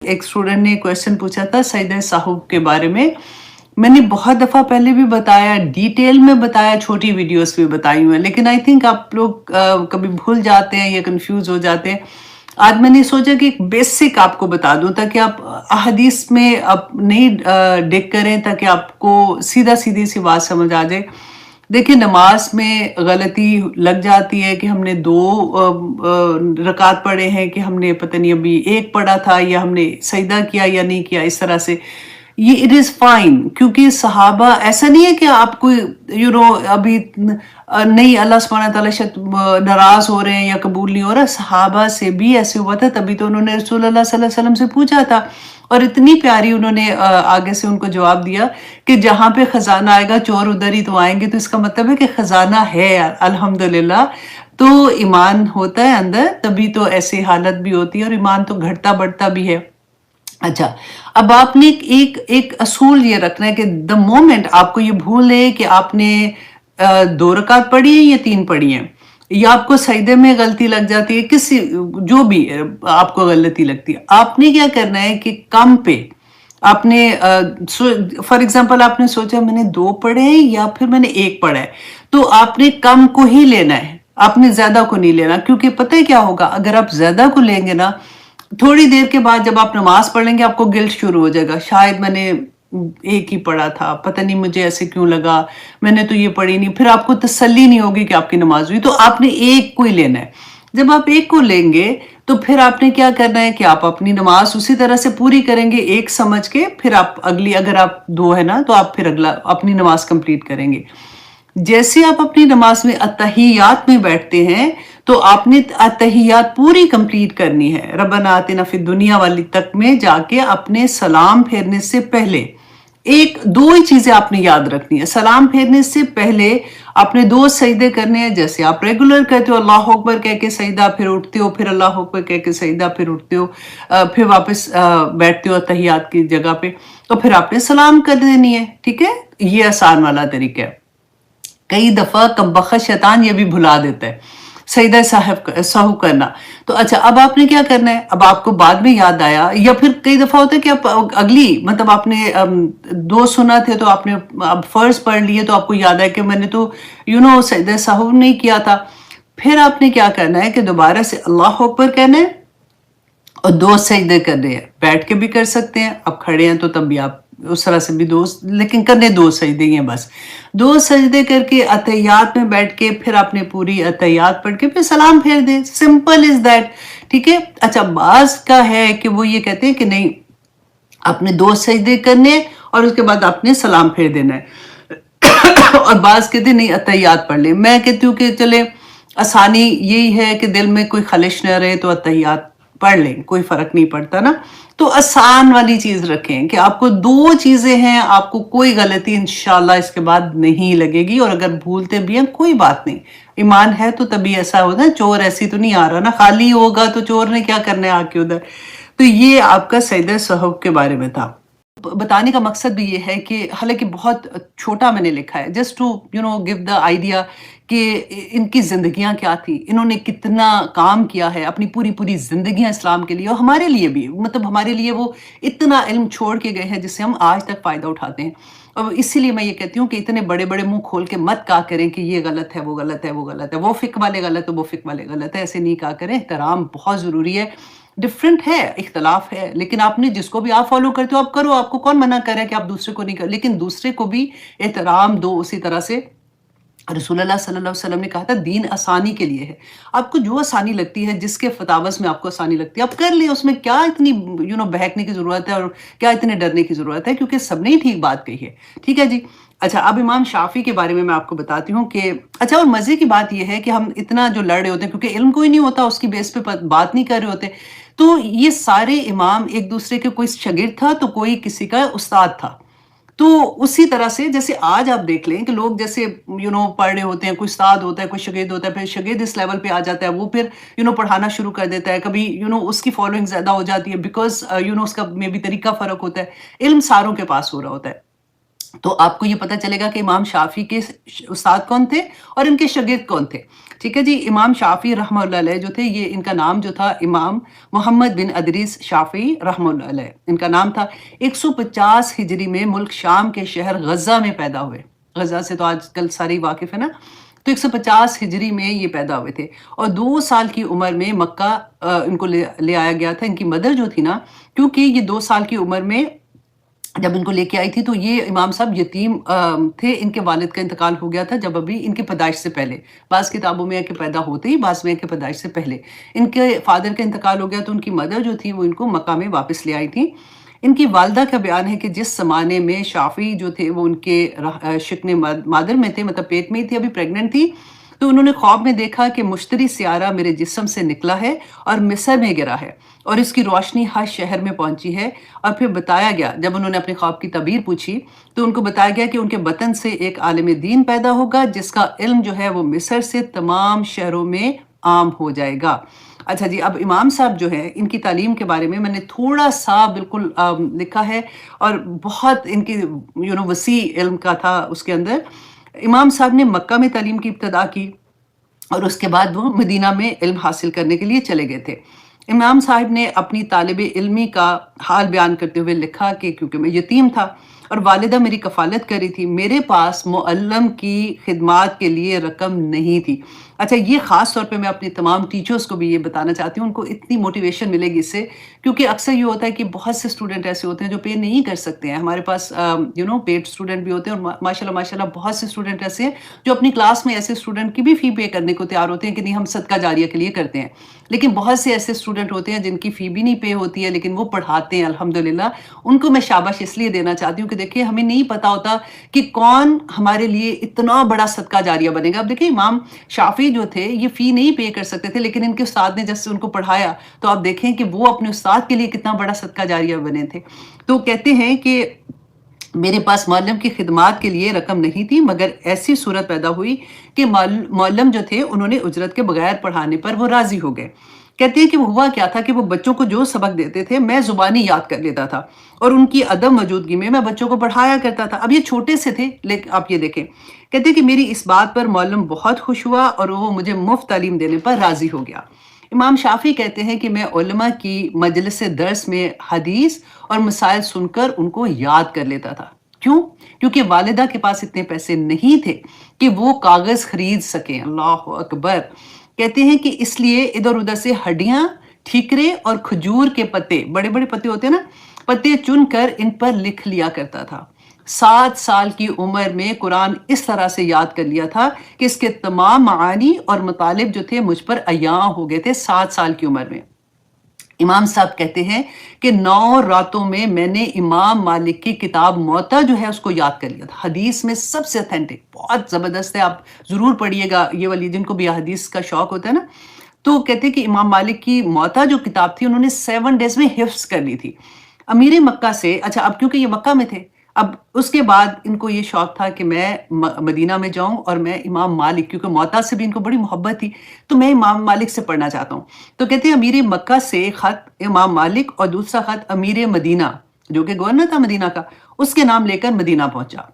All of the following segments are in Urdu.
ایک اسٹوڈنٹ نے کویشچن پوچھا تھا سیدہ صاحب کے بارے میں. میں نے بہت دفعہ پہلے بھی بتایا، ڈیٹیل میں بتایا، چھوٹی ویڈیوز بھی بتائی ہوئی ہیں، لیکن آئی تھنک آپ لوگ کبھی بھول جاتے ہیں یا کنفیوز ہو جاتے ہیں. آج میں نے سوچا کہ ایک بیسک آپ کو بتا دوں تاکہ آپ احادیث میں آپ نہیں ڈگ کریں، تاکہ آپ کو سیدھی سی بات سمجھ آ جائے. دیکھیں، نماز میں غلطی لگ جاتی ہے کہ ہم نے 2 رکعت پڑھے ہیں کہ ہم نے پتہ نہیں ابھی 1 پڑھا تھا، یا ہم نے سجدہ کیا یا نہیں کیا، اس طرح سے. یہ اٹ از فائن، کیونکہ صحابہ ایسا نہیں ہے کہ آپ کو ابھی نہیں، اللہ سبحانہ تعالیٰ شاید ناراض ہو رہے ہیں یا قبول نہیں ہو رہا. صحابہ سے بھی ایسے ہوا تھا، تبھی تو انہوں نے رسول اللہ صلی اللہ علیہ وسلم سے پوچھا تھا، اور اتنی پیاری انہوں نے آگے سے ان کو جواب دیا کہ جہاں پہ خزانہ آئے گا چور ادھر ہی تو آئیں گے. تو اس کا مطلب ہے کہ خزانہ ہے الحمدللہ. تو ایمان ہوتا ہے اندر، تبھی تو ایسی حالت بھی ہوتی ہے، اور ایمان تو گھٹتا بڑھتا بھی ہے. اچھا، اب آپ نے ایک اصول یہ رکھنا ہے کہ دا مومنٹ آپ کو یہ بھول لے کہ آپ نے 2 رکعت پڑھی ہیں یا 3 پڑھی ہیں، یا آپ کو سجدے میں غلطی لگ جاتی ہے، کسی جو بھی آپ کو غلطی لگتی ہے، آپ نے کیا کرنا ہے کہ کم پہ آپ نے فار ایگزامپل آپ نے سوچا میں نے 2 پڑھے ہیں یا پھر میں نے 1 پڑھا ہے، تو آپ نے کم کو ہی لینا ہے، آپ نے زیادہ کو نہیں لینا. کیونکہ پتہ ہے کیا ہوگا، اگر آپ زیادہ کو لیں گے نا، تھوڑی دیر کے بعد جب آپ نماز پڑھ لیں گے آپ کو گلٹ شروع ہو جائے گا، شاید میں نے 1 ہی پڑھا تھا، پتہ نہیں مجھے ایسے کیوں لگا، میں نے تو یہ پڑھی نہیں. پھر آپ کو تسلی نہیں ہوگی کہ آپ کی نماز ہوئی. تو آپ نے 1 کو ہی لینا ہے. جب آپ 1 کو لیں گے تو پھر آپ نے کیا کرنا ہے کہ آپ اپنی نماز اسی طرح سے پوری کریں گے 1 سمجھ کے. پھر آپ اگلی، اگر آپ 2 ہے نا تو آپ پھر اگلا اپنی نماز کمپلیٹ کریں گے. جیسے آپ اپنی نماز میں اتحیات میں بیٹھتے ہیں تو آپ نے اتحیات پوری کمپلیٹ کرنی ہے. ربنا آتنا فی الدنیا والی تک میں جا کے اپنے سلام پھیرنے سے پہلے 2 ہی چیزیں آپ نے یاد رکھنی ہے. سلام پھیرنے سے پہلے آپ نے 2 سجدے کرنے ہیں، جیسے آپ ریگولر کہتے ہو اللہ اکبر کہہ کے سجدہ، پھر اٹھتے ہو، پھر اللہ اکبر کہہ کے سجدہ، پھر اٹھتے ہو، پھر واپس بیٹھتے ہو اتحیات کی جگہ پہ، تو پھر آپ نے سلام کر دینی ہے. ٹھیک ہے، یہ آسان والا طریقہ ہے. کئی دفعہ کمبخت شیطان یہ بھی بھلا دیتا ہے سجدہ سہو کرنا. تو اچھا، اب آپ نے کیا کرنا ہے، اب آپ کو بعد میں یاد آیا، یا پھر کئی دفعہ ہوتا ہے کہ آپ اگلی، مطلب آپ نے 2 سنا تھے تو آپ نے اب فرض پڑھ لیے، تو آپ کو یاد ہے کہ میں نے تو سجدہ سہو نہیں کیا تھا. پھر آپ نے کیا کرنا ہے کہ دوبارہ سے اللہ اکبر کہنا ہے اور 2 سجدے کرنے ہیں. بیٹھ کے بھی کر سکتے ہیں، اب کھڑے ہیں تو تب بھی آپ اس طرح سے بھی 2، لیکن کرنے 2 سجدے ہی ہیں بس. 2 سجدے کر کے اتحیات میں بیٹھ کے پھر آپ نے پوری اتحیات پڑھ کے پھر سلام پھیر دیں. Simple is that. ٹھیک ہے. اچھا، بعض کا ہے کہ وہ یہ کہتے ہیں کہ نہیں، آپ نے 2 سجدے کرنے اور اس کے بعد آپ نے سلام پھیر دینا ہے، اور بعض کہتے ہیں نہیں اتحیات پڑھ لیں. میں کہتی ہوں کہ چلے آسانی یہی ہے کہ دل میں کوئی خلش نہ رہے تو اتحیات پڑھ لیں، کوئی فرق نہیں پڑتا نا. تو آسان والی چیز رکھیں کہ آپ کو 2 چیزیں ہیں، آپ کو کوئی غلطی انشاءاللہ اس کے بعد نہیں لگے گی. اور اگر بھولتے بھی ہیں کوئی بات نہیں، ایمان ہے تو تبھی ایسا ہوتا ہے. چور ایسی تو نہیں آ رہا نا، خالی ہوگا تو چور نے کیا کرنا ہے آ کے ادھر. تو یہ آپ کا سجدہ سہو کے بارے میں تھا. بتانے کا مقصد بھی یہ ہے کہ حالانکہ بہت چھوٹا میں نے لکھا ہے، just to give the idea کہ ان کی زندگیاں کیا تھی، انہوں نے کتنا کام کیا ہے، اپنی پوری زندگیاں اسلام کے لیے، اور ہمارے لیے بھی، مطلب ہمارے لیے وہ اتنا علم چھوڑ کے گئے ہیں جس سے ہم آج تک فائدہ اٹھاتے ہیں. اور اسی لیے میں یہ کہتی ہوں کہ اتنے بڑے منہ کھول کے مت کہا کریں کہ یہ غلط ہے، وہ غلط ہے، وہ غلط ہے، وہ فقہ والے غلط ہے، وہ فقہ والے غلط ہے. ایسے نہیں کہا کریں. احترام بہت ضروری ہے. ڈفرینٹ ہے، اختلاف ہے، لیکن آپ نے جس کو بھی آپ فالو کرتے ہو آپ کرو. آپ کو کون منع کر رہا ہے کہ آپ دوسرے کو نہیں کرو، لیکن دوسرے کو بھی احترام دو اسی طرح سے. رسول اللہ صلی اللہ علیہ وسلم نے کہا تھا دین آسانی کے لیے ہے. آپ کو جو آسانی لگتی ہے، جس کے فتاویٰ میں آپ کو آسانی لگتی ہے آپ کر لیں. اس میں کیا اتنی بہکنے کی ضرورت ہے اور کیا اتنے ڈرنے کی ضرورت ہے، کیونکہ سب نے ہی ٹھیک بات کہی ہے. ٹھیک ہے جی. اچھا، اب امام شافعی کے بارے میں آپ کو بتاتی ہوں کہ اچھا، اور مزے کی بات یہ ہے کہ ہم اتنا جو لڑ رہے ہوتے ہیں کیونکہ علم کوئی نہیں ہوتا، اس کی بیس پہ بات نہیں کر رہے ہوتے. تو یہ سارے امام ایک دوسرے کے، کوئی شاگرد تھا تو کوئی کسی کا استاد تھا. تو اسی طرح سے جیسے آج آپ دیکھ لیں کہ لوگ جیسے پڑھ رہے ہوتے ہیں، کوئی استاد ہوتا ہے، کوئی شاگرد ہوتا ہے، پھر شاگرد اس لیول پہ آ جاتا ہے، وہ پھر پڑھانا شروع کر دیتا ہے. کبھی اس کی فالوئنگ زیادہ ہو جاتی ہے بیکاز اس کا میں بھی طریقہ فرق ہوتا ہے. علم ساروں کے پاس ہو رہا ہوتا ہے. تو آپ کو یہ پتہ چلے گا کہ امام شافعی کے استاد کون تھے اور ان کے شاگرد کون تھے. ٹھیک ہے جی. امام شافعی رحمہ اللہ علیہ جو تھے، یہ ان کا نام جو تھا امام محمد بن ادریس شافعی رحمہ اللہ علیہ ان کا نام تھا. 150 ہجری میں ملک شام کے شہر غزہ میں پیدا ہوئے. غزہ سے تو آج کل سارے واقف ہے نا. تو 150 ہجری میں یہ پیدا ہوئے تھے اور 2 سال کی عمر میں مکہ ان کو لے آیا گیا تھا. ان کی مدر جو تھی نا، کیونکہ یہ 2 سال کی عمر میں جب ان کو لے کے آئی تھی تو یہ امام صاحب یتیم تھے. ان کے والد کا انتقال ہو گیا تھا جب ابھی ان کی پیدائش سے پہلے. بعض کتابوں میں ہے کہ پیدا ہوتے ہی، بعض میں ہے کہ پیدائش سے پہلے ان کے فادر کا انتقال ہو گیا. تو ان کی مدر جو تھی وہ ان کو مکہ میں واپس لے آئی تھی. ان کی والدہ کا بیان ہے کہ جس زمانے میں شافعی جو تھے وہ ان کے شکن مادر میں تھے، مطلب پیٹ میں ہی تھی، ابھی پریگننٹ تھی، تو انہوں نے خواب میں دیکھا کہ مشتری سیارہ میرے جسم سے نکلا ہے اور مصر میں گرا ہے اور اس کی روشنی ہر شہر میں پہنچی ہے. اور پھر بتایا گیا، جب انہوں نے اپنے خواب کی تعبیر پوچھی تو ان کو بتایا گیا کہ ان کے بطن سے ایک عالم دین پیدا ہوگا جس کا علم جو ہے وہ مصر سے تمام شہروں میں عام ہو جائے گا. اچھا جی. اب امام صاحب جو ہے، ان کی تعلیم کے بارے میں نے تھوڑا سا بالکل لکھا ہے اور بہت ان کی وسیع علم کا تھا اس کے اندر. امام صاحب نے مکہ میں تعلیم کی ابتدا کی اور اس کے بعد وہ مدینہ میں علم حاصل کرنے کے لیے چلے گئے تھے. امام صاحب نے اپنی طالب علمی کا حال بیان کرتے ہوئے لکھا کہ کیونکہ میں یتیم تھا اور والدہ میری کفالت کری تھی، میرے پاس معلم کی خدمات کے لیے رقم نہیں تھی. اچھا، یہ خاص طور پہ میں اپنی تمام ٹیچرز کو بھی یہ بتانا چاہتی ہوں، ان کو اتنی موٹیویشن ملے گی اس سے، کیونکہ اکثر یہ ہوتا ہے کہ بہت سے اسٹوڈنٹ ایسے ہوتے ہیں جو پے نہیں کر سکتے ہیں. ہمارے پاس پیڈ اسٹوڈنٹ بھی ہوتے ہیں اور ماشاءاللہ بہت سے اسٹوڈنٹ ایسے ہیں جو اپنی کلاس میں ایسے اسٹوڈنٹ کی بھی فی پے کرنے کو تیار ہوتے ہیں کہ نہیں ہم صدقہ جاریہ کے لیے کرتے ہیں. لیکن بہت سے ایسے اسٹوڈنٹ ہوتے ہیں جن کی فی بھی نہیں پے ہوتی ہے لیکن وہ پڑھاتے ہیں الحمدللہ. ان کو میں شاباش اس لیے دینا چاہتی ہوں کہ دیکھیں ہمیں نہیں پتا ہوتا کہ کون ہمارے لیے اتنا بڑا صدقہ جاریہ بنے گا. اب دیکھیں امام شافعی جو تھے یہ فی نہیں پے کر سکتے تھے، لیکن ان کے استاد نے جیسے ان کو پڑھایا تو آپ دیکھیں کہ وہ اپنے استاد کے لیے کتنا بڑا صدقہ جاریہ بنے تھے. تو کہتے ہیں کہ میرے پاس معلم کی خدمات کے لیے رقم نہیں تھی، مگر ایسی صورت پیدا ہوئی کہ معلم جو تھے انہوں نے اجرت کے بغیر پڑھانے پر وہ راضی ہو گئے. کہتے ہیں کہ وہ ہوا کیا تھا کہ وہ بچوں کو جو سبق دیتے تھے میں زبانی یاد کر لیتا تھا اور ان کی عدم موجودگی میں بچوں کو پڑھایا کرتا تھا. اب یہ چھوٹے سے تھے لیکن آپ یہ دیکھیں، کہتے ہیں کہ میری اس بات پر معلم بہت خوش ہوا اور وہ مجھے مفت تعلیم دینے پر راضی ہو گیا. امام شافعی کہتے ہیں کہ میں علماء کی مجلس درس میں حدیث اور مسائل سن کر ان کو یاد کر لیتا تھا. کیوں؟ کیونکہ والدہ کے پاس اتنے پیسے نہیں تھے کہ وہ کاغذ خرید سکیں. اللہ اکبر. کہتے ہیں کہ اس لیے ادھر ادھر سے ہڈیاں، ٹھیکرے اور کھجور کے پتے، بڑے بڑے پتے ہوتے ہیں نا، پتے چن کر ان پر لکھ لیا کرتا تھا. 7 سال کی عمر میں قرآن اس طرح سے یاد کر لیا تھا کہ اس کے تمام معانی اور مطالب جو تھے مجھ پر عیاں ہو گئے تھے 7 سال کی عمر میں. امام صاحب کہتے ہیں کہ 9 راتوں میں نے امام مالک کی کتاب موطا جو ہے اس کو یاد کر لیا تھا. حدیث میں سب سے اتھینٹک، بہت زبردست ہے، آپ ضرور پڑھیے گا یہ والی، جن کو بھی حدیث کا شوق ہوتا ہے نا. تو کہتے ہیں کہ امام مالک کی موطا جو کتاب تھی انہوں نے 7 ڈیز میں حفظ کر لی تھی. امیر مکہ سے، اچھا اب کیونکہ یہ مکہ میں تھے، اب اس کے بعد ان کو یہ شوق تھا کہ میں مدینہ میں جاؤں اور میں امام مالک، کیونکہ موطا سے بھی ان کو بڑی محبت تھی، تو میں امام مالک سے پڑھنا چاہتا ہوں. تو کہتے ہیں امیر مکہ سے خط امام مالک اور دوسرا خط امیر مدینہ جو کہ گورنر تھا مدینہ کا، اس کے نام لے کر مدینہ پہنچا.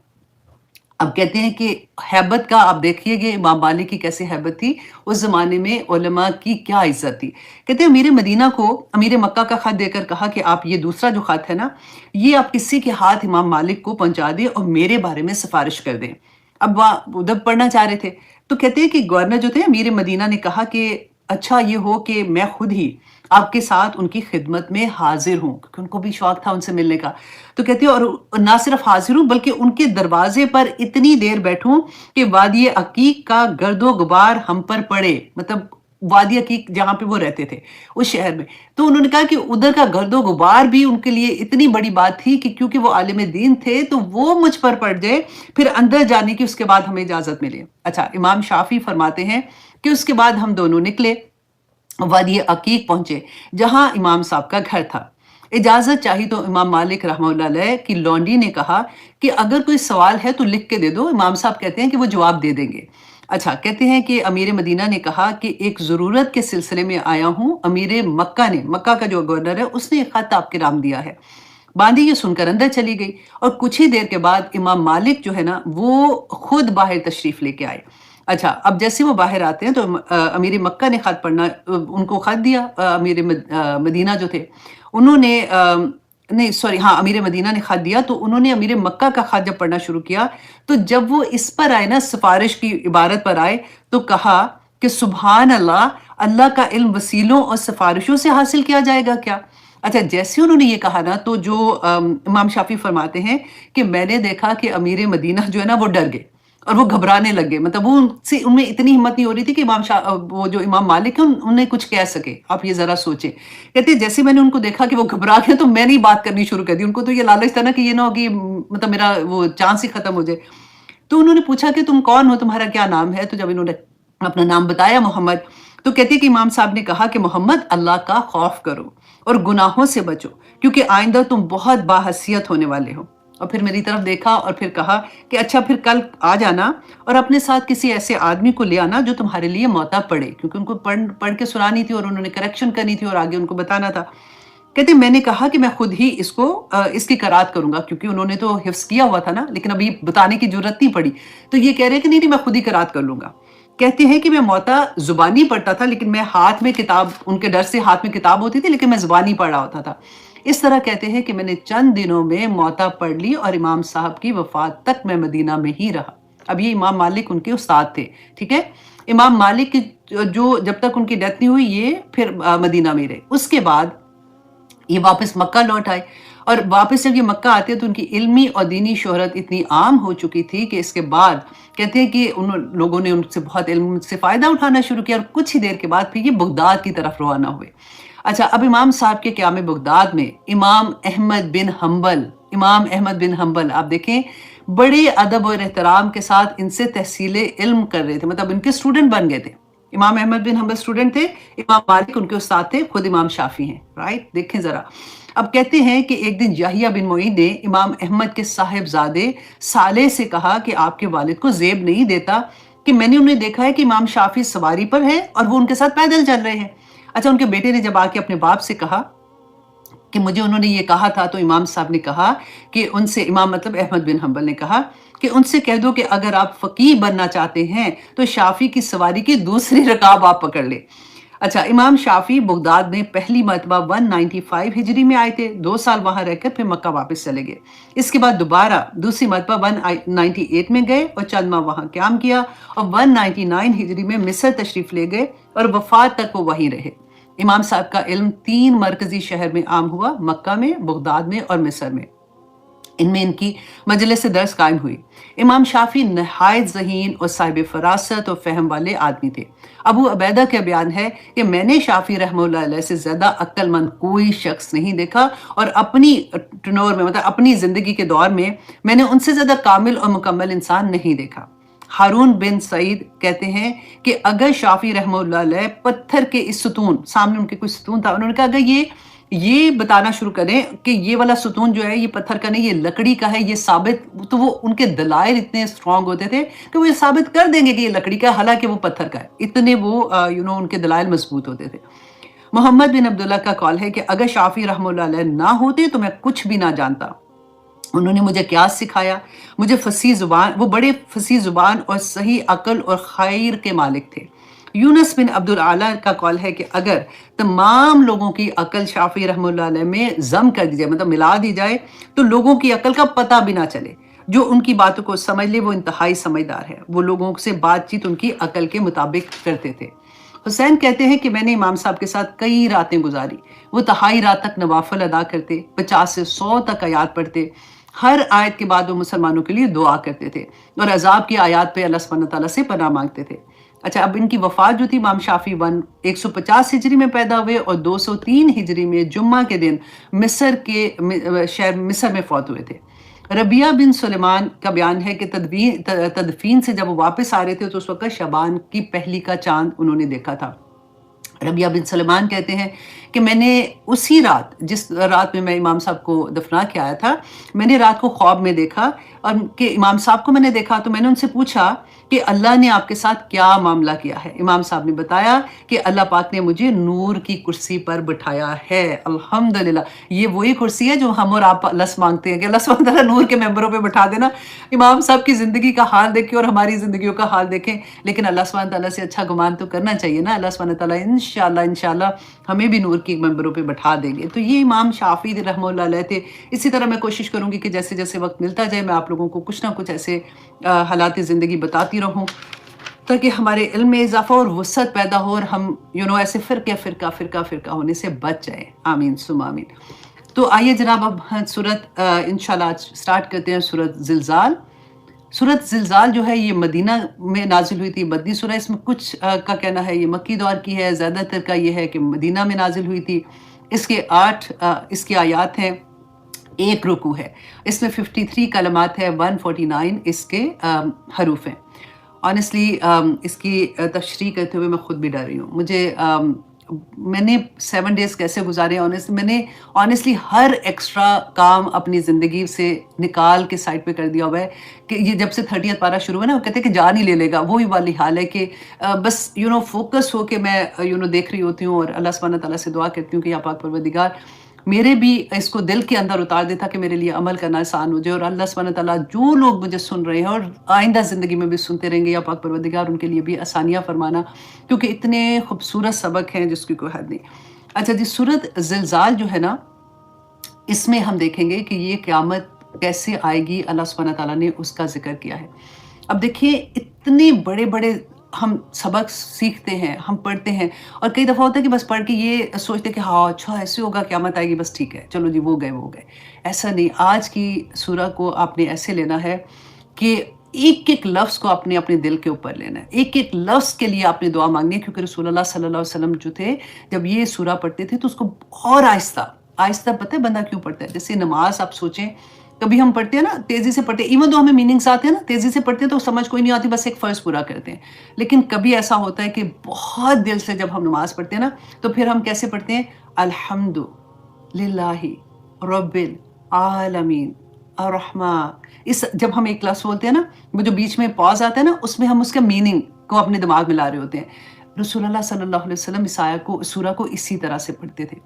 اب کہتے ہیں کہ ہیبت کا آپ دیکھیے گے امام مالک کی کیسے ہیبت تھی، اس زمانے میں علماء کی کیا عزت تھی. کہتے ہیں امیر مدینہ کو امیر مکہ کا خط دے کر کہا کہ آپ یہ دوسرا جو خط ہے نا، یہ آپ کسی کے ہاتھ امام مالک کو پہنچا دیں اور میرے بارے میں سفارش کر دیں. اب وہ ادب پڑھنا چاہ رہے تھے تو کہتے ہیں کہ گورنر جو تھے امیر مدینہ نے کہا کہ اچھا یہ ہو کہ میں خود ہی آپ کے ساتھ ان کی خدمت میں حاضر ہوں، کیونکہ ان کو بھی شوق تھا ان سے ملنے کا. تو کہتے ہیں اور نہ صرف حاضر ہوں بلکہ ان کے دروازے پر اتنی دیر بیٹھوں کہ وادی عقیق کا گرد و غبار ہم پر پڑے. مطلب وادی عقیق جہاں پہ وہ رہتے تھے اس شہر میں، تو انہوں نے کہا کہ ادھر کا گرد و غبار بھی ان کے لیے اتنی بڑی بات تھی کہ کیونکہ وہ عالم دین تھے تو وہ مجھ پر پڑ جائے، پھر اندر جانے کی اس کے بعد ہمیں اجازت ملے. اچھا، امام شافعی فرماتے ہیں کہ اس کے بعد ہم دونوں نکلے، وادی عقیق پہنچے جہاں امام صاحب کا گھر تھا. اجازت چاہی تو امام مالک رحمہ اللہ علیہ کی لونڈی نے کہا کہ اگر کوئی سوال ہے تو لکھ کے دے دو. امام صاحب کہتے ہیں کہ وہ جواب دے دیں گے. اچھا، کہتے ہیں کہ امیر مدینہ نے کہا کہ ایک ضرورت کے سلسلے میں آیا ہوں. امیر مکہ نے، مکہ کا جو گورنر ہے، اس نے ایک خط آپ کے نام دیا ہے. باندھی یہ سن کر اندر چلی گئی اور کچھ ہی دیر کے بعد امام مالک جو ہے نا وہ خود باہر تشریف لے کے آئے. اچھا اب جیسے وہ باہر آتے ہیں تو امیر مکہ نے خط پڑھنا ان کو خط دیا. امیر مدینہ جو تھے انہوں نے نہیں سوری ہاں امیر مدینہ نے خط دیا تو انہوں نے امیر مکہ کا خط جب پڑھنا شروع کیا تو جب وہ اس پر آئے نا سفارش کی عبارت پر آئے تو کہا کہ سبحان اللہ، اللہ کا علم وسیلوں اور سفارشوں سے حاصل کیا جائے گا کیا؟ اچھا جیسے انہوں نے یہ کہا نا تو جو امام شافعی فرماتے ہیں کہ میں نے دیکھا کہ امیر مدینہ جو ہے نا وہ ڈر گئے اور وہ گھبرانے لگے. مطلب وہ ان میں اتنی ہمت نہیں ہو رہی تھی کہ وہ جو امام مالک ہیں انہیں کچھ کہہ سکے. آپ یہ ذرا سوچیں. کہتے ہیں جیسے میں نے ان کو دیکھا کہ وہ گھبرا گئے تو میں نے بات کرنی شروع کر دی. ان کو تو یہ لالچ تھا نا کہ یہ نہ ہو کہ مطلب میرا وہ چانس ہی ختم ہو جائے. تو انہوں نے پوچھا کہ تم کون ہو، تمہارا کیا نام ہے؟ تو جب انہوں نے اپنا نام بتایا محمد، تو کہتے کہ امام صاحب نے کہا کہ محمد اللہ کا خوف کرو اور گناہوں سے بچو کیونکہ آئندہ تم بہت باحثیت ہونے والے ہو. اور پھر میری طرف دیکھا اور پھر کہا کہ اچھا پھر کل آ جانا اور اپنے ساتھ کسی ایسے آدمی کو لے آنا جو تمہارے لیے موتا پڑھے، کیونکہ ان کو پڑھ کے سنانی تھی اور انہوں نے کریکشن کرنی تھی اور آگے ان کو بتانا تھا. کہتے میں نے کہا کہ میں خود ہی اس کی قرات کروں گا، کیونکہ انہوں نے تو حفظ کیا ہوا تھا نا لیکن ابھی بتانے کی ضرورت نہیں پڑی. تو یہ کہہ رہے کہ نہیں میں خود ہی قرات کر لوں گا. کہتے ہیں کہ میں موتا زبانی پڑھتا تھا لیکن میں ہاتھ میں کتاب، ان کے ڈر سے ہاتھ میں کتاب ہوتی تھی لیکن میں زبانی پڑھ رہا ہوتا تھا. اس طرح کہتے ہیں کہ میں نے چند دنوں میں موتا پڑھ لی اور امام صاحب کی وفات تک میں مدینہ میں ہی رہا. اب یہ امام مالک ان کے استاد تھے، ٹھیک ہے. امام مالک جو جب تک ان کی ڈیتھ نہیں ہوئی یہ پھر مدینہ میں رہے. اس کے بعد یہ واپس مکہ لوٹ آئے اور واپس جب یہ مکہ آتے تو ان کی علمی اور دینی شہرت اتنی عام ہو چکی تھی کہ اس کے بعد کہتے ہیں کہ ان لوگوں نے ان سے بہت علم سے فائدہ اٹھانا شروع کیا اور کچھ ہی دیر کے بعد پھر یہ بغداد کی طرف روانہ ہوئے. اچھا اب امام صاحب کے قیام بغداد میں امام احمد بن حنبل آپ دیکھیں بڑے ادب اور احترام کے ساتھ ان سے تحصیل علم کر رہے تھے، مطلب ان کے اسٹوڈنٹ بن گئے تھے. امام احمد بن حنبل اسٹوڈنٹ تھے، امام مالک ان کے استاد تھے، خود امام شافعی ہیں. رائٹ، دیکھیں ذرا. اب کہتے ہیں کہ ایک دن یحییٰ بن معین نے امام احمد کے صاحبزادے صالح سے کہا کہ آپ کے والد کو زیب نہیں دیتا کہ میں نے انہیں دیکھا ہے کہ امام شافعی سواری پر ہے اور وہ ان کے ساتھ پیدل چل رہے ہیں. اچھا ان کے بیٹے نے جب آ کے اپنے باپ سے کہا کہ مجھے انہوں نے یہ کہا تھا تو امام صاحب نے کہا کہ ان سے، امام مطلب احمد بن حنبل نے کہا کہ ان سے کہہ دو کہ اگر آپ فقیہ بننا چاہتے ہیں تو شافعی کی سواری کی دوسری رکاب آپ پکڑ لیں. اچھا امام شافعی بغداد میں پہلی مرتبہ 195 ہجری میں آئے تھے، 2 سال وہاں رہ کر پھر مکہ واپس چلے گئے. اس کے بعد دوبارہ دوسری مرتبہ 198 میں گئے اور چند ماہ وہاں قیام کیا اور 199 ہجری میں مصر تشریف لے گئے اور وفات تک وہ وہیں رہے. امام صاحب کا علم 3 مرکزی شہر میں عام ہوا، مکہ میں، بغداد میں اور مصر میں. ان میں ان کی مجلس درس قائم ہوئی. امام شافعی نہایت ذہین اور صاحب فراست اور فہم والے آدمی تھے. ابو عبیدہ کا بیان ہے کہ میں نے شافعی رحمہ اللہ علیہ سے زیادہ عقل مند کوئی شخص نہیں دیکھا اور اپنی ٹنور میں مطلب اپنی زندگی کے دور میں نے ان سے زیادہ کامل اور مکمل انسان نہیں دیکھا. ہارون بن سعید کہتے ہیں کہ اگر شافعی رحمہ اللہ علیہ پتھر کے اس ستون، سامنے ان کے کوئی ستون تھا، انہوں نے کہا اگر یہ بتانا شروع کریں کہ یہ والا ستون جو ہے یہ پتھر کا نہیں یہ لکڑی کا ہے، یہ ثابت، تو وہ ان کے دلائل اتنے اسٹرانگ ہوتے تھے کہ وہ یہ ثابت کر دیں گے کہ یہ لکڑی کا ہے حالانکہ وہ پتھر کا ہے. اتنے وہ ان کے دلائل مضبوط ہوتے تھے. محمد بن عبداللہ کا قول ہے کہ اگر شافعی رحمہ اللہ علیہ نہ ہوتے تو میں کچھ بھی نہ جانتا. انہوں نے مجھے قیاس سکھایا، مجھے فصیح زبان، وہ بڑے فصیح زبان اور صحیح عقل اور خیر کے مالک تھے. یونس بن عبد العالی کا قول ہے کہ اگر تمام لوگوں کی عقل شافعی رحمہ اللہ علیہ میں ضم کر دی جائے، مطلب ملا دی جائے، تو لوگوں کی عقل کا پتہ بھی نہ چلے. جو ان کی باتوں کو سمجھ لے وہ انتہائی سمجھدار ہے. وہ لوگوں سے بات چیت ان کی عقل کے مطابق کرتے تھے. حسین کہتے ہیں کہ میں نے امام صاحب کے ساتھ کئی راتیں گزاری. وہ تہائی رات تک نوافل ادا کرتے، 50 سے 100 تک آیات پڑھتے. ہر آیت کے بعد وہ مسلمانوں کے لیے دعا کرتے تھے اور عذاب کی آیات پہ اللہ سبحانہ تعالیٰ سے پناہ مانگتے تھے. اچھا اب ان کی وفات جو تھی، امام شافعی 150 ہجری میں پیدا ہوئے اور 203 ہجری میں جمعہ کے دن مصر کے شہر مصر میں فوت ہوئے تھے. ربیعہ بن سلیمان کا بیان ہے کہ تدفین سے جب وہ واپس آ رہے تھے تو اس وقت شعبان کی پہلی کا چاند انہوں نے دیکھا تھا. ربیعہ بن سلیمان کہتے ہیں کہ میں نے اسی رات، جس رات میں امام صاحب کو دفنا کے آیا تھا، میں نے رات کو خواب میں دیکھا اور کہ امام صاحب کو میں نے دیکھا تو میں نے ان سے پوچھا کہ اللہ نے آپ کے ساتھ کیا معاملہ کیا ہے. امام صاحب نے بتایا کہ اللہ پاک نے مجھے نور کی کرسی پر بٹھایا ہے. الحمدللہ یہ وہی کرسی ہے جو ہم اور آپ اللہ سے مانگتے ہیں کہ اللہ سبحانہ تعالیٰ نور کے ممبروں پہ بٹھا دینا. امام صاحب کی زندگی کا حال دیکھیں اور ہماری زندگیوں کا حال دیکھیں، لیکن اللہ سبحانہ تعالیٰ سے اچھا گمان تو کرنا چاہیے نا. اللہ سبحانہ تعالیٰ انشاءاللہ ہمیں بھی نور کی ممبروں پہ بٹھا دیں گے. تو یہ امام شافعی رحمہ اللہ علیہ تھے. اسی طرح میں کوشش کروں گی کہ جیسے جیسے وقت ملتا جائے میں آپ لوگوں کو کچھ نہ کچھ ایسے حالات زندگی بتاتی رہوں تاکہ ہمارے علم میں اضافہ اور وسعت پیدا ہو اور ہم ایسے فرقہ ہونے سے بچ جائیں. آمین ثم آمین. تو آئیے جناب اب سورت انشاءاللہ آج سٹارٹ کرتے ہیں سورت زلزال. سورت زلزال جو ہے یہ مدینہ میں نازل ہوئی تھی، مدنی سورہ. اس میں کچھ کا کہنا ہے یہ مکی دور کی ہے، زیادہ تر کا یہ ہے کہ مدینہ میں نازل ہوئی تھی. اس کے 8 اس کی آیات ہیں، 1 رکوع ہے. اس میں 53 کلمات ہے، 149 اس کے حروف ہیں. آنیسٹلی اس کی تشریح کرتے ہوئے میں خود بھی ڈر رہی ہوں. میں نے 7 ڈیز کیسے گزارے ہیں. میں نے آنیسٹلی ہر ایکسٹرا کام اپنی زندگی سے نکال کے سائڈ پہ کر دیا ہوا ہے کہ یہ جب سے 30th پارہ شروع ہے نا، وہ کہتے ہیں کہ جان ہی لے لے گا. وہی والی حال ہے کہ بس فوکس ہو کے میں دیکھ رہی ہوتی ہوں اور اللہ سبحانہ تعالیٰ سے دعا کرتی ہوں کہ یا پاک پروردگار میرے بھی اس کو دل کے اندر اتار دیتا کہ میرے لیے عمل کرنا آسان ہو جائے. اور اللہ سبحانہ تعالیٰ جو لوگ مجھے سن رہے ہیں اور آئندہ زندگی میں بھی سنتے رہیں گے، یا پاک پروردگار ان کے لیے بھی آسانیاں فرمانا، کیونکہ اتنے خوبصورت سبق ہیں جس کی کوئی حد نہیں. اچھا جی، سورت زلزال جو ہے نا، اس میں ہم دیکھیں گے کہ یہ قیامت کیسے آئے گی. اللہ سبحانہ تعالیٰ نے اس کا ذکر کیا ہے. اب دیکھیے اتنے بڑے بڑے ہم سبق سیکھتے ہیں، ہم پڑھتے ہیں، اور کئی دفعہ ہوتا ہے کہ بس پڑھ کے یہ سوچتے کہ ہاں اچھا ایسے ہوگا، قیامت آئے گی، بس ٹھیک ہے چلو جی وہ گئے. ایسا نہیں. آج کی سورہ کو آپ نے ایسے لینا ہے کہ ایک ایک لفظ کو آپ نے اپنے دل کے اوپر لینا ہے، ایک ایک لفظ کے لیے آپ نے دعا مانگنی ہے. کیونکہ رسول اللہ صلی اللہ علیہ وسلم جو تھے جب یہ سورہ پڑھتے تھے تو اس کو اور آہستہ پتہ ہے بندہ کیوں پڑھتا ہے. جیسے نماز آپ سوچیں، کبھی ہم پڑھتے ہیں نا تیزی سے پڑھتے ہیں، ایون تو ہمیں میننگس آتے ہیں نا، تیزی سے پڑھتے ہیں تو سمجھ کوئی نہیں آتی، بس ایک فرض پورا کرتے ہیں. لیکن کبھی ایسا ہوتا ہے کہ بہت دل سے جب ہم نماز پڑھتے ہیں نا تو پھر ہم کیسے پڑھتے ہیں؟ الحمد للہ رب العالمین الرحمن. جب ہم ایک لفظ بولتے ہیں نا، وہ جو بیچ میں پاز آتا ہے نا، اس میں ہم اس کا میننگ کو اپنے دماغ میں لا رہے ہوتے ہیں. رسول اللہ صلی اللہ علیہ وسلم اس سورہ کو اسی طرح سے پڑھتے تھے.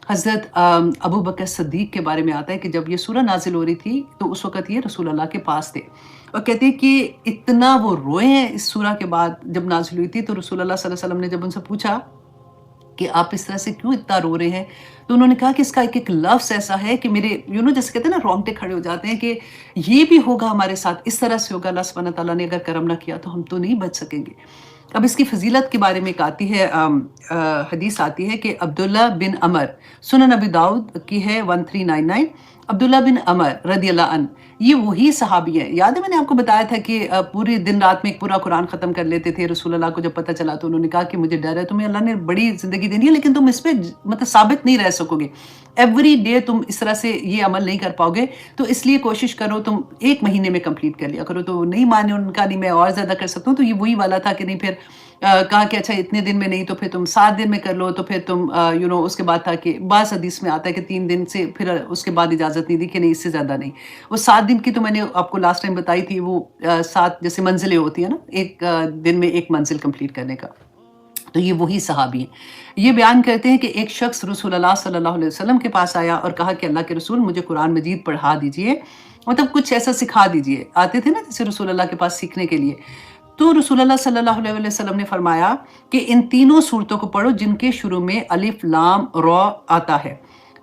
حضرت ابو بکر صدیق کے بارے میں آتا ہے کہ جب یہ سورہ نازل ہو رہی تھی تو اس وقت یہ رسول اللہ کے پاس تھے، اور کہتے ہیں کہ اتنا وہ روئے ہیں اس سورہ کے بعد جب نازل ہوئی تھی. تو رسول اللہ صلی اللہ علیہ وسلم نے جب ان سے پوچھا کہ آپ اس طرح سے کیوں اتنا رو رہے ہیں، تو انہوں نے کہا کہ اس کا ایک ایک لفظ ایسا ہے کہ میرے جیسے کہتے ہیں نا رونگٹے کھڑے ہو جاتے ہیں کہ یہ بھی ہوگا ہمارے ساتھ، اس طرح سے ہوگا. اللہ سبحانہ تعالیٰ نے اگر کرم نہ کیا تو ہم تو نہیں بچ سکیں گے. اب اس کی فضیلت کے بارے میں ایک آتی ہے حدیث آتی ہے کہ عبداللہ بن عمر، سنن ابی داؤد کی ہے 1399. عبداللہ بن عمر رضی اللہ عنہ یہ وہی صحابی ہیں. یاد ہے میں نے آپ کو بتایا تھا کہ پوری دن رات میں ایک پورا قرآن ختم کر لیتے تھے. رسول اللہ کو جب پتہ چلا تو انہوں نے کہا کہ مجھے ڈر ہے، تمہیں اللہ نے بڑی زندگی دینی ہے لیکن تم اس پہ ثابت نہیں رہ سکو گے، ایوری ڈے تم اس طرح سے یہ عمل نہیں کر پاؤ گے، تو اس لیے کوشش کرو تم 1 مہینے میں کمپلیٹ کر لیا کرو. تو نہیں مانے، ان کا نہیں میں اور زیادہ کر سکتا ہوں. تو یہ وہی والا تھا کہ نہیں، پھر کہا کہ اچھا اتنے دن میں نہیں تو پھر تم 7 دن میں کر لو. تو پھر تم اس کے بعد تھا کہ بعض حدیث میں آتا ہے کہ 3 دن سے پھر اس کے بعد اجازت نہیں دی کہ نہیں اس سے زیادہ نہیں. وہ 7 دن کی تو میں نے آپ کو لاسٹ ٹائم بتائی تھی، وہ 7 جیسے منزلیں ہوتی ہیں نا، ایک دن میں 1 منزل کمپلیٹ کرنے کا. تو یہ وہی صحابی ہیں. یہ بیان کرتے ہیں کہ ایک شخص رسول اللہ صلی اللہ علیہ وسلم کے پاس آیا اور کہا کہ اللہ کے رسول مجھے قرآن مجید پڑھا دیجئے، مطلب کچھ ایسا سکھا دیجئے. آتے تھے نا جیسے رسول اللہ کے پاس سیکھنے کے لیے. تو رسول اللہ صلی اللہ علیہ وسلم نے فرمایا کہ ان تینوں سورتوں کو پڑھو جن کے شروع میں الف لام را آتا ہے،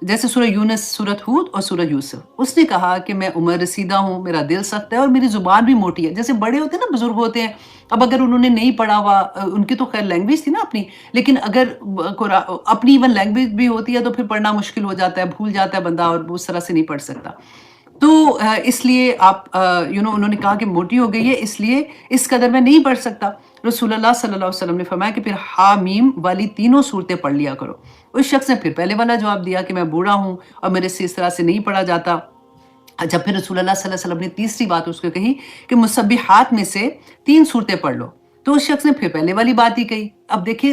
جیسے سورہ یونس، سورۃ ہود اور سورہ یوسف. اس نے کہا کہ میں عمر رسیدہ ہوں، میرا دل سخت ہے اور میری زبان بھی موٹی ہے. جیسے بڑے ہوتے ہیں نا، بزرگ ہوتے ہیں، اب اگر انہوں نے نہیں پڑھا ہوا، ان کی تو خیر لینگویج تھی نا اپنی، لیکن اگر اپنی ایون لینگویج بھی ہوتی ہے تو پھر پڑھنا مشکل ہو جاتا ہے، بھول جاتا ہے بندہ اور اس طرح سے نہیں پڑھ سکتا. تو اس لیے آپ انہوں نے کہا کہ موٹی ہو گئی ہے، اس لیے اس قدر میں نہیں پڑھ سکتا. رسول اللہ صلی اللہ علیہ وسلم نے فرمایا کہ پھر حامیم والی تینوں صورتیں پڑھ لیا کرو. اس شخص نے پھر پہلے والا جواب دیا کہ میں بوڑھا ہوں اور میرے سے اس طرح سے نہیں پڑھا جاتا. جب پھر رسول اللہ صلی اللہ علیہ وسلم نے تیسری بات اس کو کہی کہ مسبحات میں سے 3 صورتیں پڑھ لو، تو اس شخص نے پھر پہلے والی بات ہی کہی. اب دیکھیں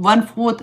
1/4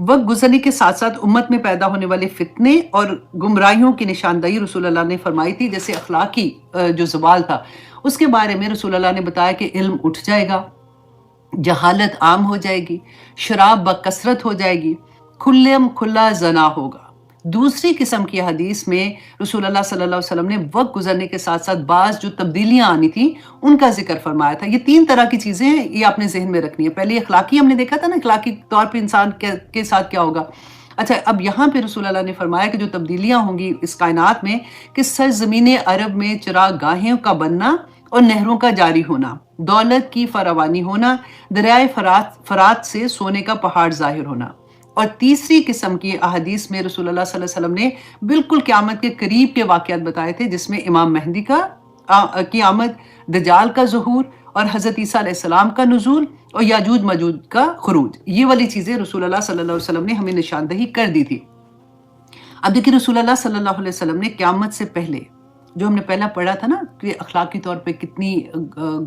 وقت گزرنے کے ساتھ ساتھ امت میں پیدا ہونے والے فتنے اور گمراہیوں کی نشاندہی رسول اللہ نے فرمائی تھی، جیسے اخلاقی جو زوال تھا اس کے بارے میں رسول اللہ نے بتایا کہ علم اٹھ جائے گا، جہالت عام ہو جائے گی، شراب بکثرت ہو جائے گی، کھلا زنا ہوگا۔ دوسری قسم کی حدیث میں رسول اللہ صلی اللہ علیہ وسلم نے وقت گزرنے کے ساتھ ساتھ بعض جو تبدیلیاں آنی تھیں ان کا ذکر فرمایا تھا۔ یہ 3 طرح کی چیزیں ہیں، یہ اپنے ذہن میں رکھنی ہے۔ پہلے اخلاقی ہم نے دیکھا تھا نا، اخلاقی طور پہ انسان کے ساتھ کیا ہوگا۔ اچھا، اب یہاں پہ رسول اللہ نے فرمایا کہ جو تبدیلیاں ہوں گی اس کائنات میں، کہ سرزمین عرب میں چراغ گاہیں کا بننا اور نہروں کا جاری ہونا، دولت کی فراوانی ہونا، دریائے فرات سے سونے کا پہاڑ ظاہر ہونا۔ اور تیسری قسم کی احادیث میں رسول اللہ صلی اللہ علیہ وسلم نے بالکل قیامت کے قریب کے واقعات بتائے تھے، جس میں امام مہدی کی آمد، دجال کا ظہور اور حضرت عیسیٰ علیہ السلام کا نزول اور یاجوج ماجوج کا خروج۔ یہ والی چیزیں رسول اللہ صلی اللہ علیہ وسلم نے ہمیں نشاندہی کر دی تھی۔ اب دیکھیں رسول اللہ صلی اللہ علیہ وسلم نے قیامت سے پہلے جو ہم نے پہلا پڑھا تھا نا کہ اخلاقی طور پہ کتنی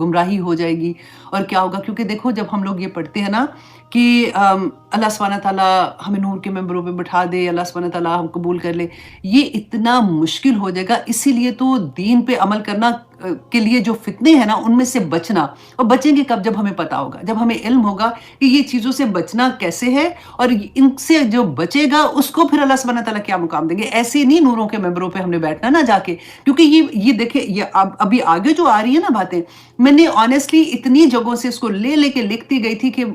گمراہی ہو جائے گی اور کیا ہوگا، کیونکہ دیکھو جب ہم لوگ یہ پڑھتے ہیں نا کہ اللہ سبحانہ تعالیٰ ہمیں نور کے ممبروں پہ بٹھا دے، اللہ سبحانہ تعالیٰ ہم قبول کر لے، یہ اتنا مشکل ہو جائے گا۔ اسی لیے تو دین پہ عمل کرنا کے لیے جو فتنے ہیں نا ان میں سے بچنا، اور بچیں گے کب؟ جب ہمیں پتا ہوگا، جب ہمیں علم ہوگا کہ یہ چیزوں سے بچنا کیسے ہے، اور ان سے جو بچے گا اس کو پھر اللہ سبحانہ تعالیٰ کیا مقام دیں گے۔ ایسے نہیں نوروں کے ممبروں پہ ہم نے بیٹھنا نہ جا کے، کیونکہ یہ دیکھیں یہ ابھی آگے جو آ رہی ہے نا باتیں، میں نے آنیسٹلی اتنی جگہوں سے اس کو لے کے لکھتی گئی تھی کہ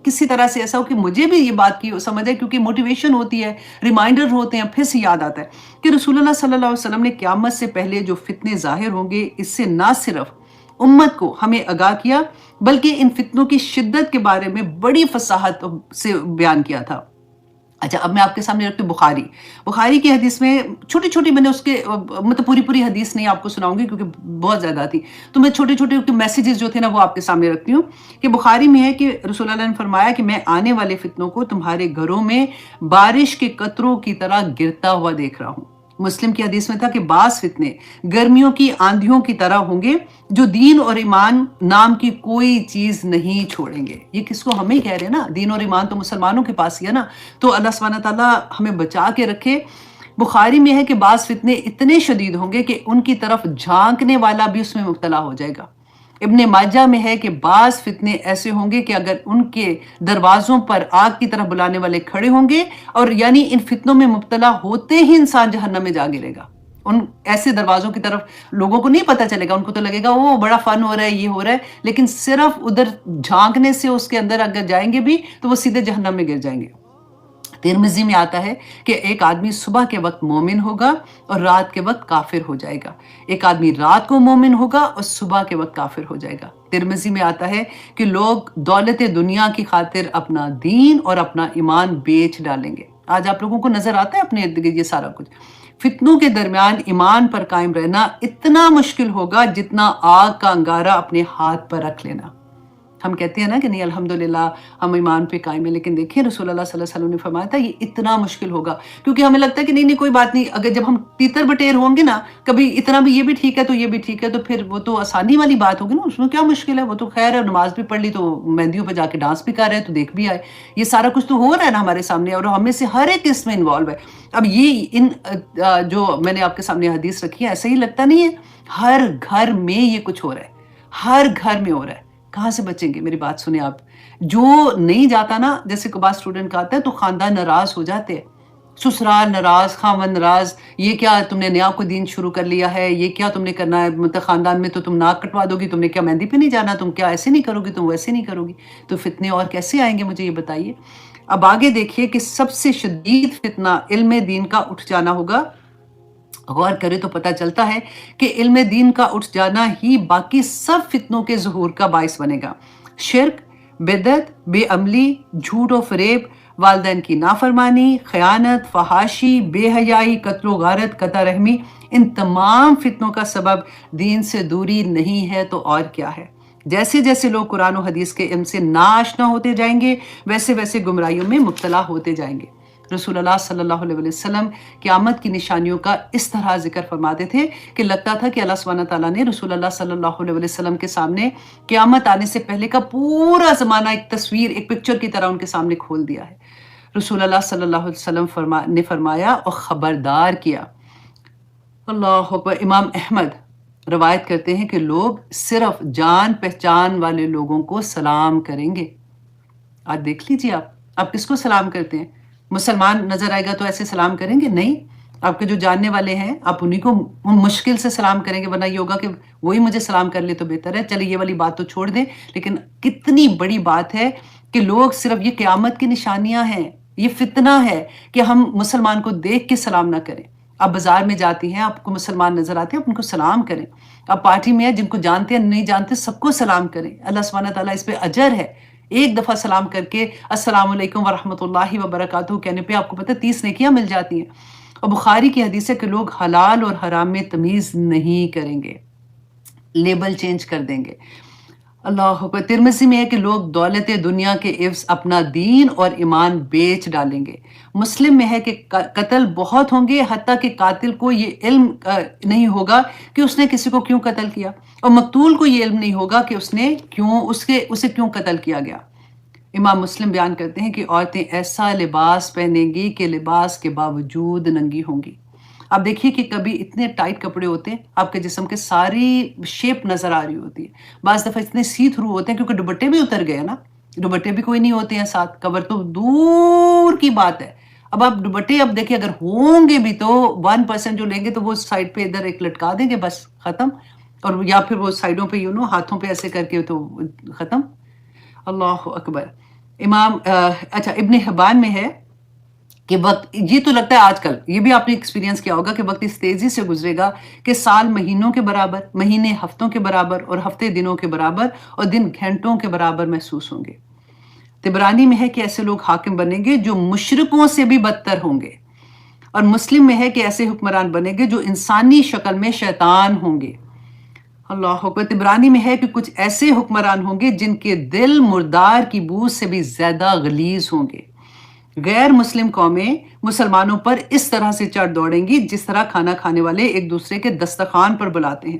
کسی طرح سے ایسا ہو کہ مجھے بھی یہ بات کی سمجھ ہے، کیونکہ موٹیویشن ہوتی ہے، ریمائنڈر ہوتے ہیں، پھر سے یاد آتا ہے کہ رسول اللہ صلی اللہ علیہ وسلم نے قیامت سے پہلے جو فتنے ظاہر ہوں گے اس سے نہ صرف امت کو ہمیں آگاہ کیا، بلکہ ان فتنوں کی شدت کے بارے میں بڑی فصاحت سے بیان کیا تھا۔ اچھا، اب میں آپ کے سامنے رکھتی ہوں بخاری کی حدیث میں چھوٹی چھوٹی، میں نے اس کے مطلب پوری حدیث نہیں آپ کو سناؤں گی کیونکہ بہت زیادہ تھی، تو میں چھوٹے میسیجز جو تھے نا وہ آپ کے سامنے رکھتی ہوں کہ بخاری میں ہے کہ رسول اللہ نے فرمایا کہ میں آنے والے فتنوں کو تمہارے گھروں میں بارش کے قطروں کی طرح گرتا ہوا دیکھ رہا ہوں۔ مسلم کی حدیث میں تھا کہ بعض فتنے گرمیوں کی آندھیوں کی طرح ہوں گے جو دین اور ایمان نام کی کوئی چیز نہیں چھوڑیں گے۔ یہ کس کو؟ ہمیں کہہ رہے ہیں نا، دین اور ایمان تو مسلمانوں کے پاس ہی ہے نا، تو اللہ سبحانہ تعالیٰ ہمیں بچا کے رکھے۔ بخاری میں ہے کہ بعض فتنے اتنے شدید ہوں گے کہ ان کی طرف جھانکنے والا بھی اس میں مبتلا ہو جائے گا۔ ابن ماجہ میں ہے کہ بعض فتنے ایسے ہوں گے کہ اگر ان کے دروازوں پر آگ کی طرح بلانے والے کھڑے ہوں گے، اور یعنی ان فتنوں میں مبتلا ہوتے ہی انسان جہنم میں جا گرے گا۔ ان ایسے دروازوں کی طرف لوگوں کو نہیں پتا چلے گا، ان کو تو لگے گا وہ بڑا فن ہو رہا ہے، یہ ہو رہا ہے، لیکن صرف ادھر جھانکنے سے اس کے اندر اگر جائیں گے بھی تو وہ سیدھے جہنم میں گر جائیں گے۔ ترمذی میں آتا ہے کہ ایک آدمی صبح کے وقت مومن ہوگا اور رات کے وقت کافر ہو جائے گا، ایک آدمی رات کو مومن ہوگا اور صبح کے وقت کافر ہو جائے گا۔ ترمذی میں آتا ہے کہ لوگ دولت دنیا کی خاطر اپنا دین اور اپنا ایمان بیچ ڈالیں گے۔ آج آپ لوگوں کو نظر آتا ہے اپنے ارد گرد یہ سارا کچھ۔ فتنوں کے درمیان ایمان پر قائم رہنا اتنا مشکل ہوگا جتنا آگ کا انگارہ اپنے ہاتھ پر رکھ لینا۔ ہم کہتے ہیں نا کہ نہیں الحمدللہ ہم ایمان پہ قائم ہیں، لیکن دیکھیں رسول اللہ صلی اللہ علیہ وسلم نے فرمایا تھا یہ اتنا مشکل ہوگا، کیونکہ ہمیں لگتا ہے کہ نہیں کوئی بات نہیں، اگر جب ہم تیتر بٹیر ہوں گے نا، کبھی اتنا بھی یہ بھی ٹھیک ہے تو یہ بھی ٹھیک ہے، تو پھر وہ تو آسانی والی بات ہوگی نا، اس میں کیا مشکل ہے، وہ تو خیر ہے، نماز بھی پڑھ لی تو مہندیوں پہ جا کے ڈانس بھی کر رہے ہیں تو دیکھ بھی آئے، یہ سارا کچھ تو ہو رہا ہے نا ہمارے سامنے، اور ہم میں سے ہر ایک اس میں انوالو ہے۔ اب یہ ان جو میں نے آپ کے سامنے حدیث رکھی ہے ایسا ہی لگتا نہیں ہے، ہر گھر میں یہ کچھ ہو رہا ہے، ہر گھر میں ہو رہا ہے۔ کہاں سے بچیں گے؟ میری بات سنیں آپ، جو نہیں جاتا نا، جیسے کوئی بعض اسٹوڈنٹ کا آتا ہے تو خاندان ناراض ہو جاتے ہیں، سسرال ناراض، خاوند ناراض، یہ کیا تم نے نیا کوئی دین شروع کر لیا ہے، یہ کیا تم نے کرنا ہے، مطلب خاندان میں تو تم ناک کٹوا دو گی، تم نے کیا مہندی پہ نہیں جانا، تم کیا ایسے نہیں کرو گی، تم ویسے نہیں کرو گی، تو فتنے اور کیسے آئیں گے مجھے یہ بتائیے۔ اب آگے دیکھیے کہ سب سے شدید فتنہ علم دین کا اٹھ جانا ہوگا۔ غور کرے تو پتہ چلتا ہے کہ علم دین کا اٹھ جانا ہی باقی سب فتنوں کے ظہور کا باعث بنے گا۔ شرک، بدعت، بے عملی، جھوٹ و فریب، والدین کی نافرمانی، خیانت، فحاشی، بے حیائی، قتل و غارت، قطع رحمی، ان تمام فتنوں کا سبب دین سے دوری نہیں ہے تو اور کیا ہے۔ جیسے جیسے لوگ قرآن و حدیث کے علم سے ناآشنا ہوتے جائیں گے، ویسے ویسے گمراہیوں میں مبتلا ہوتے جائیں گے۔ رسول اللہ صلی اللہ علیہ وسلم قیامت کی نشانیوں کا اس طرح ذکر فرماتے تھے کہ لگتا تھا کہ اللہ سبحانہ تعالیٰ نے رسول اللہ صلی اللہ علیہ وسلم کے سامنے قیامت آنے سے پہلے کا پورا زمانہ ایک تصویر، ایک پکچر کی طرح ان کے سامنے کھول دیا ہے۔ رسول اللہ صلی اللہ علیہ وسلم نے فرمایا اور خبردار کیا. اللہ اکبر. امام احمد روایت کرتے ہیں کہ لوگ صرف جان پہچان والے لوگوں کو سلام کریں گے. آج دیکھ لیجیے آپ کس کو سلام کرتے ہیں؟ مسلمان نظر آئے گا تو ایسے سلام کریں گے؟ نہیں. آپ کے جو جاننے والے ہیں آپ انہیں کو مشکل سے سلام کریں گے، ورنہ یہ ہوگا کہ وہی مجھے سلام کر لے تو بہتر ہے. چلے یہ والی بات تو چھوڑ دیں، لیکن کتنی بڑی بات ہے کہ لوگ صرف یہ قیامت کی نشانیاں ہیں، یہ فتنہ ہے کہ ہم مسلمان کو دیکھ کے سلام نہ کریں. آپ بازار میں جاتی ہیں، آپ کو مسلمان نظر آتے ہیں، آپ ان کو سلام کریں. آپ پارٹی میں ہیں، جن کو جانتے ہیں نہیں جانتے سب کو سلام کریں. اللہ سبحانہ تعالیٰ اس پہ اجر ہے. ایک دفعہ سلام کر کے السلام علیکم ورحمۃ اللہ وبرکاتہ کہنے پہ آپ کو پتہ 30 نیکیاں مل جاتی ہیں. اور بخاری کی حدیث ہے کہ لوگ حلال اور حرام میں تمیز نہیں کریں گے، لیبل چینج کر دیں گے. اللہ اکبر. ترمذی میں ہے کہ لوگ دولت دنیا کے عوض اپنا دین اور ایمان بیچ ڈالیں گے. مسلم میں ہے کہ قتل بہت ہوں گے، حتیٰ کہ قاتل کو یہ علم نہیں ہوگا کہ اس نے کسی کو کیوں قتل کیا، اور مقتول کو یہ علم نہیں ہوگا کہ اسے کیوں قتل کیا گیا. امام مسلم بیان کرتے ہیں کہ عورتیں ایسا لباس پہنیں گی کہ لباس کے باوجود ننگی ہوں گی. آپ دیکھیے کہ کبھی اتنے ٹائٹ کپڑے ہوتے ہیں، آپ کے جسم کے ساری شیپ نظر آ رہی ہوتی ہے. بعض دفعہ اتنے سی تھرو ہوتے ہیں کیونکہ دوپٹے بھی اتر گئے نا، دوپٹے بھی کوئی نہیں ہوتے ہیں ساتھ، کور تو دور کی بات ہے. اب آپ دوپٹے اب دیکھیں اگر ہوں گے بھی تو 1% جو لیں گے تو وہ سائڈ پہ ادھر ایک لٹکا دیں گے، بس ختم. اور یا پھر وہ سائڈوں پہ ہاتھوں پہ ایسے کر کے تو ختم. اللہ اکبر. اچھا ابن حبان میں ہے کہ وقت، یہ تو لگتا ہے آج کل یہ بھی آپ نے ایکسپیرینس کیا ہوگا کہ وقت اس تیزی سے گزرے گا کہ سال مہینوں کے برابر، مہینے ہفتوں کے برابر، اور ہفتے دنوں کے برابر، اور دن گھنٹوں کے برابر محسوس ہوں گے. طبرانی میں ہے کہ ایسے لوگ حاکم بنیں گے جو مشرکوں سے بھی بدتر ہوں گے. اور مسلم میں ہے کہ ایسے حکمران بنیں گے جو انسانی شکل میں شیطان ہوں گے. اللہ اکبر. طبرانی میں ہے کہ کچھ ایسے حکمران ہوں گے جن کے دل مردار کی بو سے بھی زیادہ غلیظ ہوں گے. غیر مسلم قومیں مسلمانوں پر اس طرح سے چڑھ دوڑیں گی جس طرح کھانا کھانے والے ایک دوسرے کے دسترخوان پر بلاتے ہیں.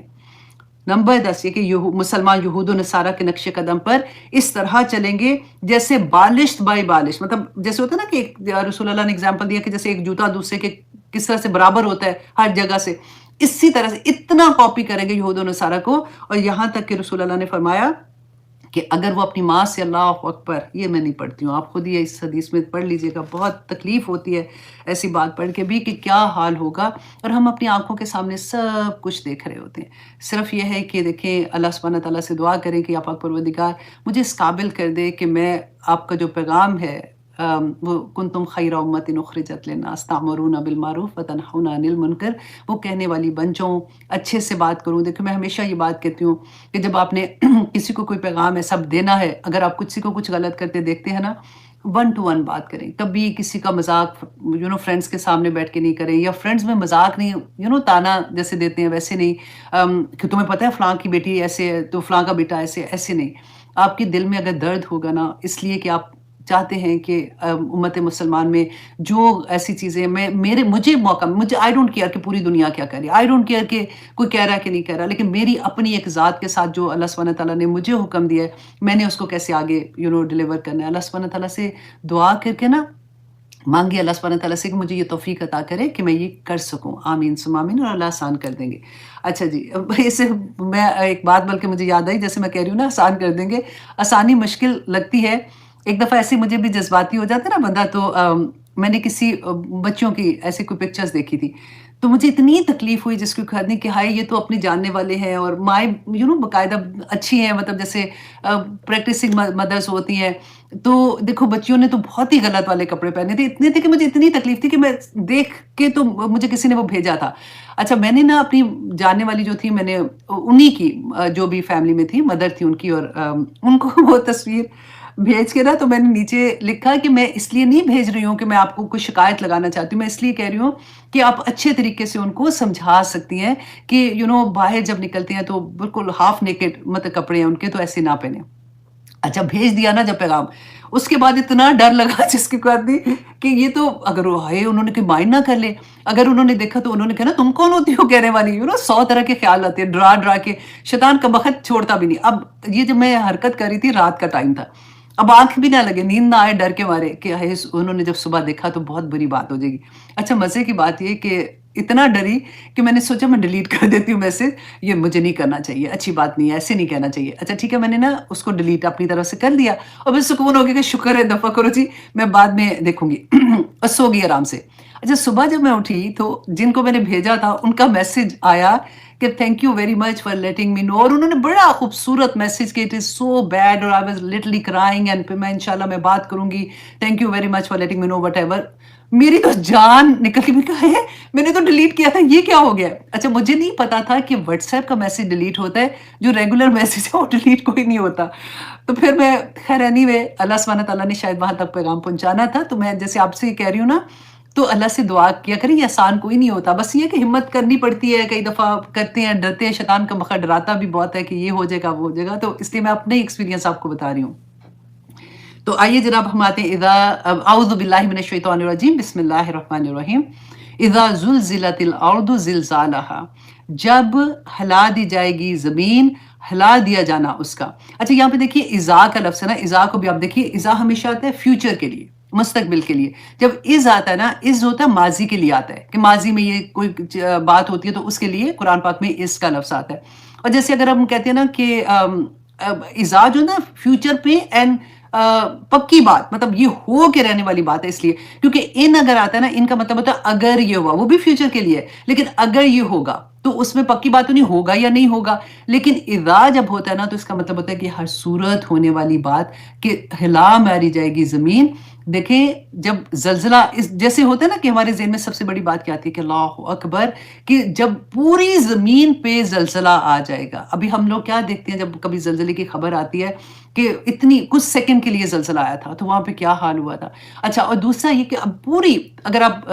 نمبر 10 یہ کہ مسلمان یہود و نصارہ کے نقش قدم پر اس طرح چلیں گے جیسے بالشت بائی بالشت، مطلب جیسے ہوتا ہے نا کہ رسول اللہ نے اگزامپل دیا کہ جیسے ایک جوتا دوسرے کے کس طرح سے برابر ہوتا ہے ہر جگہ سے، اسی طرح سے اتنا کاپی کریں گے یہود و نصارہ کو. اور یہاں تک کہ رسول اللہ نے فرمایا کہ اگر وہ اپنی ماں سے اللہ اکبر، یہ میں نہیں پڑھتی ہوں، آپ خود ہی اس حدیث میں پڑھ لیجئے گا، بہت تکلیف ہوتی ہے ایسی بات پڑھ کے بھی کہ کیا حال ہوگا. اور ہم اپنی آنکھوں کے سامنے سب کچھ دیکھ رہے ہوتے ہیں. صرف یہ ہے کہ دیکھیں اللہ سبحانہ تعالیٰ سے دعا کریں کہ آپ پروردگار مجھے اس قابل کر دے کہ میں آپ کا جو پیغام ہے وہ کنتم خیر امت اخرجت للناس تأمرون بالمعروف وتنہون عن المنکر، وہ کہنے والی بن جاؤں، اچھے سے بات کروں. دیکھیں میں ہمیشہ یہ بات کہتی ہوں کہ جب آپ نے کسی کو کوئی پیغام ہے سب دینا ہے، اگر آپ کسی کو کچھ غلط کرتے دیکھتے ہیں نا، 1 to 1 بات کریں. کبھی کسی کا مذاق فرینڈس کے سامنے بیٹھ کے نہیں کریں، یا فرینڈس میں مذاق نہیں تانا جیسے دیتے ہیں ویسے نہیں کہ تمہیں پتہ ہے فلاں کی بیٹی ایسے ہے تو فلاں کا بیٹا ایسے نہیں. آپ کے دل میں اگر درد ہوگا نا، اس لیے کہ آپ چاہتے ہیں کہ امت مسلمان میں جو ایسی چیزیں مجھے موقع، مجھے آئی ڈونٹ کیئر کہ پوری دنیا کیا کر رہی ہے، آئی ڈونٹ کیئر کہ کوئی کہہ رہا ہے کہ نہیں کہہ رہا، لیکن میری اپنی ایک ذات کے ساتھ جو اللہ سبحانہ تعالیٰ نے مجھے حکم دیا ہے میں نے اس کو کیسے آگے ڈیلیور کرنا ہے. اللہ سبحانہ تعالیٰ سے دعا کر کے نا مانگے اللہ سبحانہ تعالیٰ سے کہ مجھے یہ توفیق عطا کرے کہ میں یہ کر سکوں. آمین ثم آمین. اور اللہ آسان کر دیں گے. اچھا جی، اس سے میں ایک بات بلکہ مجھے یاد آئی، جیسے میں کہہ رہی ہوں نا آسان کر دیں گے، آسانی مشکل لگتی ہے. ایک دفعہ ایسے مجھے بھی جذباتی ہو جاتا ہے نا بندہ، تو میں نے کسی بچوں کی ایسی کوئی پکچرز دیکھی تھی تو مجھے اتنی تکلیف ہوئی جس کو کھڑنے کہ ہائے یہ تو اپنے جاننے والے ہیں اور مائیں باقاعدہ اچھی ہیں، مطلب جیسے پریکٹسنگ مدرس ہوتی ہیں. تو دیکھو بچیوں نے تو بہت ہی غلط والے کپڑے پہنے تھے، اتنے تھے کہ مجھے اتنی تکلیف تھی کہ میں دیکھ کے تو مجھے کسی نے وہ بھیجا تھا. اچھا میں نے نا اپنی جاننے والی جو تھی، میں نے انہی کی جو بھی فیملی میں تھی مدر تھی ان کی، اور ان کو وہ تصویر بھیج کے نا تو میں نے نیچے لکھا کہ میں اس لیے نہیں بھیج رہی ہوں کہ میں آپ کو کوئی شکایت لگانا چاہتی ہوں، میں اس لیے کہہ رہی ہوں کہ آپ اچھے طریقے سے ان کو سمجھا سکتی ہیں کہ باہر جب نکلتے ہیں تو بالکل ہاف نیکڈ مطلب کپڑے ہیں ان کے، تو ایسے نہ پہنے. اچھا بھیج دیا نا جب پیغام، اس کے بعد اتنا ڈر لگا جس کے بعد نہیں کہ یہ تو اگر انہوں نے کوئی مائنڈ نہ کر لے، اگر انہوں نے دیکھا تو انہوں نے کہا تم کون ہوتی ہو کہنے والی، 100 طرح کے خیال آتے ہیں، ڈرا کے شیطان کا بخت چھوڑتا بھی نہیں. اب یہ جب میں حرکت کر رہی تھی رات کا ٹائم تھا، اب آنکھ بھی نہ لگے، نیند نہ آئے ڈر کے مارے کہ انہوں نے جب صبح دیکھا تو بہت بری بات ہو جائے گی۔ اچھا مزے کی بات یہ کہ اتنا ڈری کہ میں نے سوچا میں ڈیلیٹ کر دیتی ہوں میسج، یہ مجھے نہیں کرنا چاہیے، اچھی بات نہیں ہے، ایسے نہیں کہنا چاہیے۔ اچھا ٹھیک ہے، میں نے نا اس کو ڈیلیٹ اپنی طرف سے کر دیا اور پھر سکون ہو گیا کہ شکر ہے، دفع کرو جی، میں بعد میں دیکھوں گی اور سو گئی آرام سے۔ اچھا صبح جب میں اٹھی تو جن کو میں نے بھیجا تھا ان کا میسج آیا کہ thank you very much for letting me know, اور انہوں نے بڑا خوبصورت میسج کیا، اٹ از سو بیڈ اور I was literally crying and پھر میں انشاءاللہ میں بات کروں گی، thank you very much for letting me know whatever. میری تو جان نکل کے، میں کہا ہے میں نے تو ڈیلیٹ کیا تھا، یہ کیا ہو گیا؟ اچھا مجھے نہیں پتا تھا کہ واٹس ایپ کا میسج ڈیلیٹ ہوتا ہے، جو ریگولر میسج ہے وہ ڈیلیٹ کوئی نہیں ہوتا۔ تو پھر میں خیر اینی وے اللہ سبحانہ تعالیٰ نے شاید وہاں تک پیغام پہنچانا تھا، تو میں جیسے آپ سے کہہ رہی ہوں نا، تو اللہ سے دعا کیا کریں، یہ آسان کوئی نہیں ہوتا، بس یہ کہ ہمت کرنی پڑتی ہے، کئی دفعہ کرتے ہیں ڈرتے ہیں، شیطان کا مخا ڈراتا بھی بہت ہے کہ یہ ہو جائے گا وہ ہو جائے گا، تو اس لیے میں اپنے ایکسپیرینس آپ کو بتا رہی ہوں۔ تو آئیے جناب ہم آتے ہیں اعوذ باللہ من الشیطان الرجیم، بسم اللہ الرحمن الرحیم۔ اذا زلزلت الارض زلزالہا، جب ہلا دی جائے گی زمین، ہلا دیا جانا اس کا۔ اچھا یہاں پہ دیکھیے اذا کا لفظ ہے نا، اذا کو بھی آپ دیکھیے، اذا ہمیشہ آتا ہے فیوچر کے لیے، مستقبل کے لیے۔ جب از آتا ہے نا، از ہوتا ہے ماضی کے لیے آتا ہے، کہ ماضی میں یہ کوئی بات ہوتی ہے تو اس کے لیے قرآن پاک میں اس کا لفظ آتا ہے۔ اور جیسے اگر ہم کہتے ہیں نا کہ اذا جو نا فیوچر پہ اینڈ پکی بات، مطلب یہ ہو کے رہنے والی بات ہے، اس لیے کیونکہ ان اگر آتا ہے نا، ان کا مطلب ہوتا ہے اگر یہ ہوا، وہ بھی فیوچر کے لیے ہے، لیکن اگر یہ ہوگا تو اس میں پکی بات تو نہیں ہوگا یا نہیں ہوگا، لیکن اذا جب ہوتا ہے نا تو اس کا مطلب ہوتا ہے کہ ہر صورت ہونے والی بات، کہ ہلا ماری جائے گی زمین۔ دیکھیں جب زلزلہ جیسے ہوتا ہے نا کہ ہمارے ذہن میں سب سے بڑی بات کیا آتی ہے کہ اللہ اکبر، کہ جب پوری زمین پہ زلزلہ آ جائے گا۔ ابھی ہم لوگ کیا دیکھتے ہیں جب کبھی زلزلے کی خبر آتی ہے کہ اتنی کچھ سیکنڈ کے لیے زلزلہ آیا تھا تو وہاں پہ کیا حال ہوا تھا۔ اچھا اور دوسرا یہ کہ اب پوری اگر آپ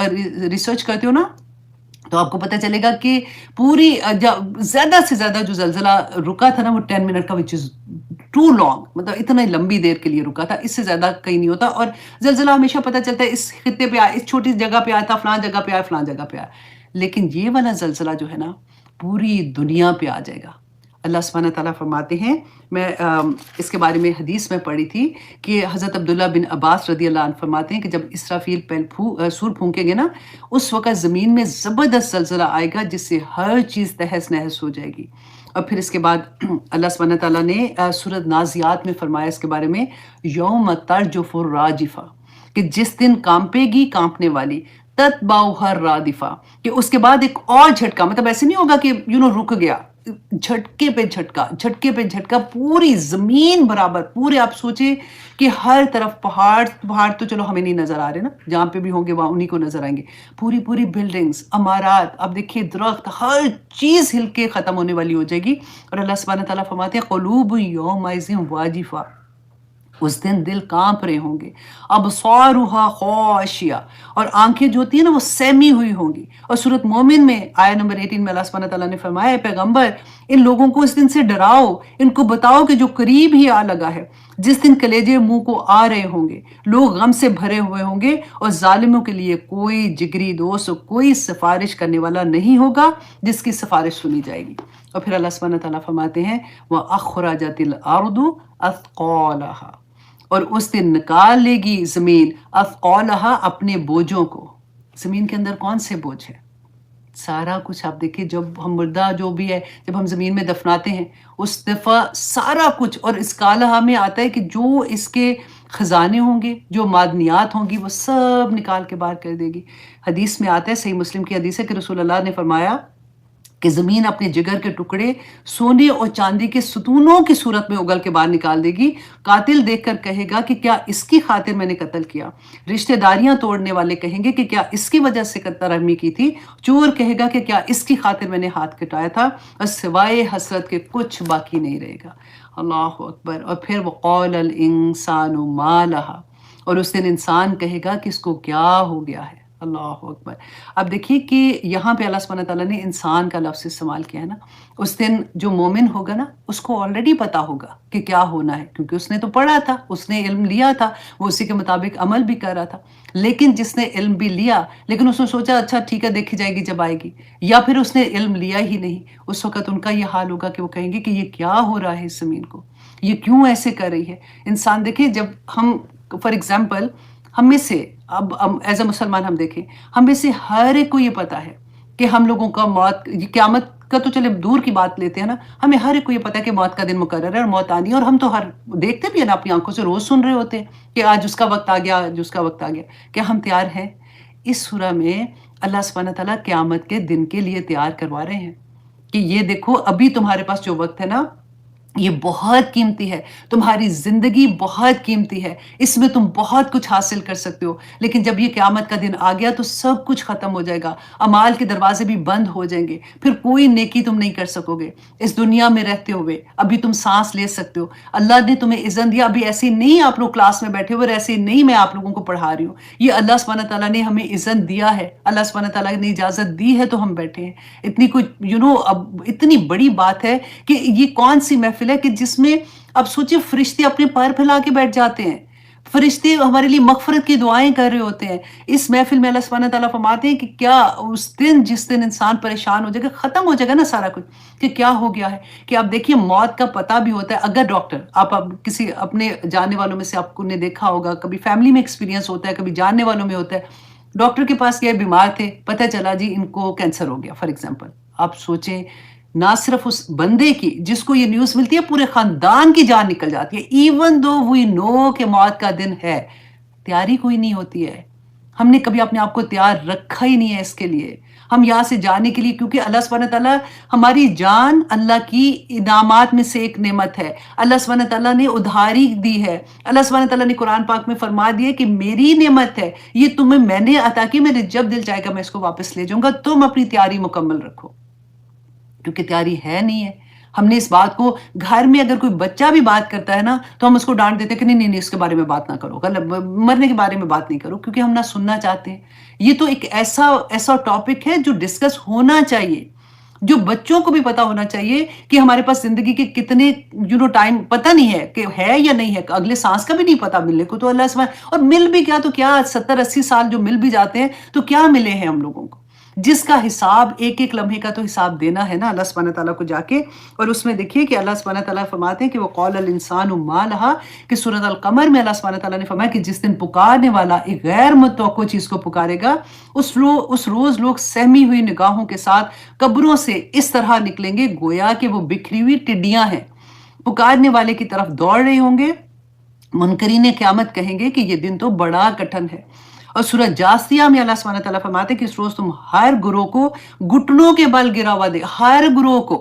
ریسرچ کرتے ہو نا تو آپ کو پتہ چلے گا کہ پوری زیادہ سے زیادہ جو زلزلہ رکا تھا نا وہ 10 منٹ کا، وچ از ٹو لانگ، مطلب اتنا لمبی دیر کے لیے رکا تھا، اس سے زیادہ کہیں نہیں ہوتا۔ اور زلزلہ ہمیشہ پتہ چلتا ہے اس خطے پہ آیا، اس چھوٹی جگہ پہ آیا تھا، فلاں جگہ پہ آیا، فلاں جگہ پہ آیا، لیکن یہ والا زلزلہ جو ہے نا پوری دنیا پہ آ جائے گا۔ اللہ سبحانہ تعالیٰ فرماتے ہیں، میں اس کے بارے میں حدیث میں پڑھی تھی کہ حضرت عبداللہ بن عباس رضی اللہ عنہ فرماتے ہیں کہ جب اسرافیل سور پھونکیں گے نا، اس وقت زمین میں زبردست زلزلہ آئے گا جس سے ہر چیز تہس نہس ہو جائے گی۔ اور پھر اس کے بعد اللہ سبحانہ تعالیٰ نے سورۃ نازعات میں فرمایا اس کے بارے میں، یوم ترجف الراجفہ، کہ جس دن کانپے گی کانپنے والی، تتبعها الرادفہ، کہ اس کے بعد ایک اور جھٹکا، مطلب ایسے نہیں ہوگا کہ رک گیا، جھٹکے پہ جھٹکا، جھٹکے پہ جھٹکا، پوری زمین برابر، پورے آپ سوچیں کہ ہر طرف پہاڑ تو چلو ہمیں نہیں نظر آ رہے نا، جہاں پہ بھی ہوں گے وہاں انہی کو نظر آئیں گے، پوری بلڈنگز، عمارات، اب دیکھیے درخت، ہر چیز ہل کے ختم ہونے والی ہو جائے گی۔ اور اللہ سبحانہ تعالیٰ فرماتے ہیں قلوب یومئذ واجفہ، اس دن دل کانپ رہے ہوں گے، ابصارها خاشعہ، اور آنکھیں جو ہوتی ہیں نا وہ سہمی ہوئی ہوں گی۔ اور سورۃ مومن میں آیت نمبر 18 میں اللہ سبحانہ تعالیٰ نے فرمایا ہے پیغمبر ان لوگوں کو اس دن سے ڈراؤ، ان کو بتاؤ کہ جو قریب ہی آ لگا ہے، جس دن کلیجے منہ کو آ رہے ہوں گے، لوگ غم سے بھرے ہوئے ہوں گے، اور ظالموں کے لیے کوئی جگری دوست، کوئی سفارش کرنے والا نہیں ہوگا جس کی سفارش سنی جائے گی۔ اور پھر اللہ سبحانہ تعالیٰ فرماتے ہیں وَأَخْرَجَتِ الْأَرْضُ أَثْقَالَهَا، اور اس دن نکال لے گی زمین اثقالہا، اپنے بوجھوں کو۔ زمین کے اندر کون سے بوجھ ہے؟ سارا کچھ آپ دیکھیں، جب ہم مردہ جو بھی ہے جب ہم زمین میں دفناتے ہیں اس دفعہ سارا کچھ، اور اس کالہ میں آتا ہے کہ جو اس کے خزانے ہوں گے، جو معدنیات ہوں گی، وہ سب نکال کے باہر کر دے گی۔ حدیث میں آتا ہے، صحیح مسلم کی حدیث ہے کہ رسول اللہ نے فرمایا کہ زمین اپنے جگر کے ٹکڑے سونے اور چاندی کے ستونوں کی صورت میں اگل کے باہر نکال دے گی۔ قاتل دیکھ کر کہے گا کہ کیا اس کی خاطر میں نے قتل کیا؟ رشتہ داریاں توڑنے والے کہیں گے کہ کیا اس کی وجہ سے قتل رحمی کی تھی؟ چور کہے گا کہ کیا اس کی خاطر میں نے ہاتھ کٹایا تھا؟ اور سوائے حسرت کے کچھ باقی نہیں رہے گا۔ اللہ اکبر۔ اور پھر وقال الانسان ما لہا، اور اس دن انسان کہے گا کہ اس کو کیا ہو گیا ہے، اللہ اکبر. اب دیکھیے کہ یہاں پہ اللہ سبحانہ تعالیٰ نے انسان کا لفظ استعمال کیا ہے نا. اس دن جو مومن ہوگا نا اس کو آلریڈی پتا ہوگا کہ کیا ہونا ہے، کیونکہ اس نے تو پڑھا تھا، اس نے علم لیا تھا، وہ اسی کے مطابق عمل بھی کر رہا تھا. لیکن جس نے علم بھی لیا لیکن اس نے سوچا اچھا ٹھیک ہے دیکھی جائے گی جب آئے گی، یا پھر اس نے علم لیا ہی نہیں، اس وقت ان کا یہ حال ہوگا کہ وہ کہیں گے کہ یہ کیا ہو رہا ہے اس زمین کو، یہ کیوں ایسے کر رہی ہے. انسان دیکھیں جب ہم فار ایگزامپل ہم میں سے اب ایز اے مسلمان ہم دیکھیں، ہم میں سے ہر ایک کو یہ پتا ہے کہ ہم لوگوں کا موت، یہ قیامت کا تو چلے دور کی بات لیتے ہیں نا، ہمیں ہر ایک کو یہ پتا ہے کہ موت کا دن مقرر ہے اور موت آنی ہے، اور ہم تو ہر دیکھتے بھی ہیں نا، اپنی آنکھوں سے روز سن رہے ہوتے ہیں کہ آج اس کا وقت آ گیا، آج اس کا وقت آ گیا. کیا ہم تیار ہیں؟ اس سورہ میں اللہ سبحانہ تعالیٰ قیامت کے دن کے لیے تیار کروا رہے ہیں کہ یہ دیکھو ابھی تمہارے پاس جو وقت ہے نا یہ بہت قیمتی ہے، تمہاری زندگی بہت قیمتی ہے، اس میں تم بہت کچھ حاصل کر سکتے ہو، لیکن جب یہ قیامت کا دن آ گیا تو سب کچھ ختم ہو جائے گا، اعمال کے دروازے بھی بند ہو جائیں گے، پھر کوئی نیکی تم نہیں کر سکو گے. اس دنیا میں رہتے ہوئے ابھی تم سانس لے سکتے ہو، اللہ نے تمہیں اذن دیا، ابھی ایسے نہیں آپ لوگ کلاس میں بیٹھے ہوئے اور ایسے نہیں میں آپ لوگوں کو پڑھا رہی ہوں، یہ اللہ سبحانہ تعالیٰ نے ہمیں اذن دیا ہے، اللہ سبحانہ تعالیٰ نے اجازت دی ہے تو ہم بیٹھے ہیں. اتنی کوئی اب اتنی بڑی بات ہے کہ یہ کون سی محفل ہے کہ جس میں اب سوچیں فرشتے اپنے پیر پھیلا کے بیٹھ جاتے ہیں، فرشتے ہمارے لیے مغفرت کی دعائیں کر رہے ہوتے ہیں. اس محفل میں اللہ سبحانہ تعالیٰ فرماتے ہیں کہ کیا اس دن جس دن انسان پریشان ہو جائے گا، ختم ہو جائے گا نا سارا کچھ، کہ کیا ہو گیا ہے، کہ آپ دیکھیے موت کا پتہ بھی ہوتا ہے. اگر ڈاکٹر آپ کسی اپنے جاننے والوں میں سے آپ کو نے دیکھا ہوگا، کبھی فیملی میں ایکسپیرینس ہوتا ہے، کبھی جاننے والوں میں ہوتا ہے، ڈاکٹر کے پاس گئے بیمار تھے، پتہ چلا جی ان کو کینسر ہو گیا فار ایگزامپل. آپ سوچیں نہ صرف اس بندے کی جس کو یہ نیوز ملتی ہے، پورے خاندان کی جان نکل جاتی ہے. ایون دو وی نو کہ موت کا دن ہے، تیاری کوئی نہیں ہوتی ہے. ہم نے کبھی اپنے آپ کو تیار رکھا ہی نہیں ہے اس کے لیے، ہم یہاں سے جانے کے لیے، کیونکہ اللہ سبحانہ تعالیٰ ہماری جان اللہ کی انعامات میں سے ایک نعمت ہے، اللہ سبحانہ تعالیٰ نے ادھاری دی ہے. اللہ سبحانہ تعالیٰ نے قرآن پاک میں فرما دیا کہ میری نعمت ہے، یہ تمہیں میں نے عطا کی، میرے جب دل چاہے گا میں اس کو واپس لے جاؤں گا. تم اپنی تیاری مکمل رکھو، کیونکہ تیاری ہے نہیں ہے. ہم نے اس بات کو گھر میں اگر کوئی بچہ بھی بات کرتا ہے نا تو ہم اس کو ڈانٹ دیتے ہیں کہ نہیں اس کے بارے میں بات نہ کرو، مرنے کے بارے میں بات نہیں کرو، کیونکہ ہم نہ سننا چاہتے ہیں. یہ تو ایک ایسا ٹاپک ہے جو ڈسکس ہونا چاہیے، جو بچوں کو بھی پتا ہونا چاہیے کہ ہمارے پاس زندگی کے کتنے ٹائم پتہ نہیں ہے کہ ہے یا نہیں ہے، اگلے سانس کا بھی نہیں پتا، ملنے کو تو اللہ سبحانہ، اور مل بھی کیا تو کیا 70-80 سال جو مل بھی جاتے ہیں تو کیا ملے ہیں ہم لوگوں کو، جس کا حساب ایک ایک لمحے کا تو حساب دینا ہے نا اللہ سبحانہ تعالیٰ کو جا کے. اور اس میں دیکھیے کہ اللہ سبحانہ تعالیٰ فرماتے ہیں کہ وہ قول الانسان ما لہا، کہ سورۃ القمر میں اللہ سبحانہ تعالیٰ نے فرمایا کہ جس دن پکارنے والا ایک غیر متوقع چیز کو پکارے گا، اس روز لوگ سہمی ہوئی نگاہوں کے ساتھ قبروں سے اس طرح نکلیں گے گویا کہ وہ بکھری ہوئی ٹڈیاں ہیں، پکارنے والے کی طرف دوڑ رہے ہوں گے. منکرین قیامت کہیں گے کہ یہ دن تو بڑا کٹھن ہے. اور سورہ جاثیہ میں اللہ سبحانہ تعالیٰ فرماتے ہیں کہ اس روز تم ہر گروہ کو گھٹنوں کے بل گرا ہوا ہر گروہ کو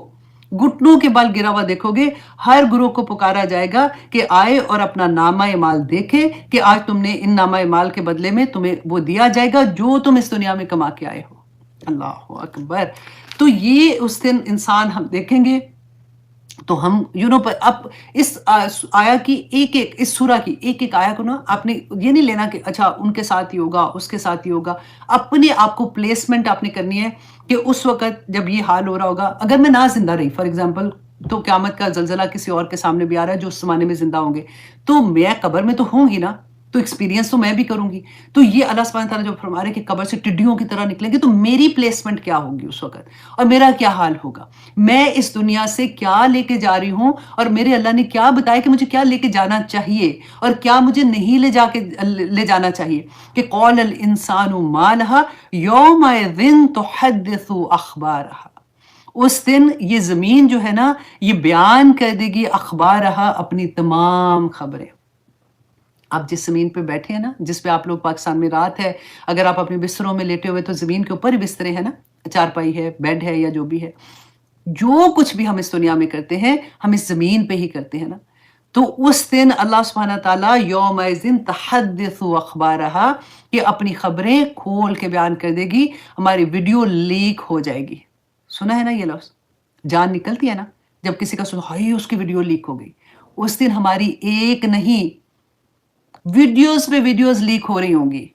گھٹنوں کے بل گرا ہوا دیکھو گے، ہر گروہ کو پکارا جائے گا کہ آئے اور اپنا نامہ اعمال دیکھے کہ آج تم نے ان نامہ اعمال کے بدلے میں تمہیں وہ دیا جائے گا جو تم اس دنیا میں کما کے آئے ہو. اللہ اکبر. تو یہ اس دن انسان ہم دیکھیں گے تو ہم اب اس آیا کی اس سورہ کی ایک ایک آیا کو نا آپ نے یہ نہیں لینا کہ اچھا ان کے ساتھ ہی ہوگا اس کے ساتھ ہی ہوگا، اپنے آپ کو پلیسمنٹ آپ نے کرنی ہے کہ اس وقت جب یہ حال ہو رہا ہوگا، اگر میں نہ زندہ رہی فار ایگزامپل تو قیامت کا زلزلہ کسی اور کے سامنے بھی آ رہا ہے جو اس زمانے میں زندہ ہوں گے، تو میں قبر میں تو ہوں گی نا، تو ایکسپیرینس تو میں بھی کروں گی. تو یہ اللہ سبحانہ تعالیٰ جو فرما رہے کہ قبر سے ٹڈیوں کی طرح نکلیں گے تو میری پلیسمنٹ کیا ہوگی اس وقت، اور میرا کیا حال ہوگا، میں اس دنیا سے کیا لے کے جا رہی ہوں، اور میرے اللہ نے کیا بتایا کہ مجھے کیا لے کے جانا چاہیے اور کیا مجھے نہیں لے جانا چاہیے. کہ قول الانسان ما لہا یومئذ تحدث اخبارہا، اس دن یہ زمین جو ہے نا یہ بیان کر دے گی اخبارہا، اپنی تمام خبریں. آپ جس زمین پہ بیٹھے ہیں نا، جس پہ آپ لوگ پاکستان میں رات ہے، اگر آپ اپنے بستروں میں لیٹے ہوئے تو زمین کے اوپر ہی بسترے ہیں نا، چارپائی ہے، بیڈ ہے یا جو بھی ہے، جو کچھ بھی ہم اس دنیا میں کرتے ہیں ہم اس زمین پہ ہی کرتے ہیں نا. تو اس دن اللہ سبحانہ تعالیٰ یومئذ تحدث اخبارہا کہ اپنی خبریں کھول کے بیان کر دے گی، ہماری ویڈیو لیک ہو جائے گی. سنا ہے نا یہ لفظ، جان نکلتی ہے نا جب کسی کا سنا ہائی اس کی ویڈیو لیک ہو گئی. اس دن ہماری ایک نہیں ویڈیوز پہ ویڈیوز لیک ہو رہی ہوں گی.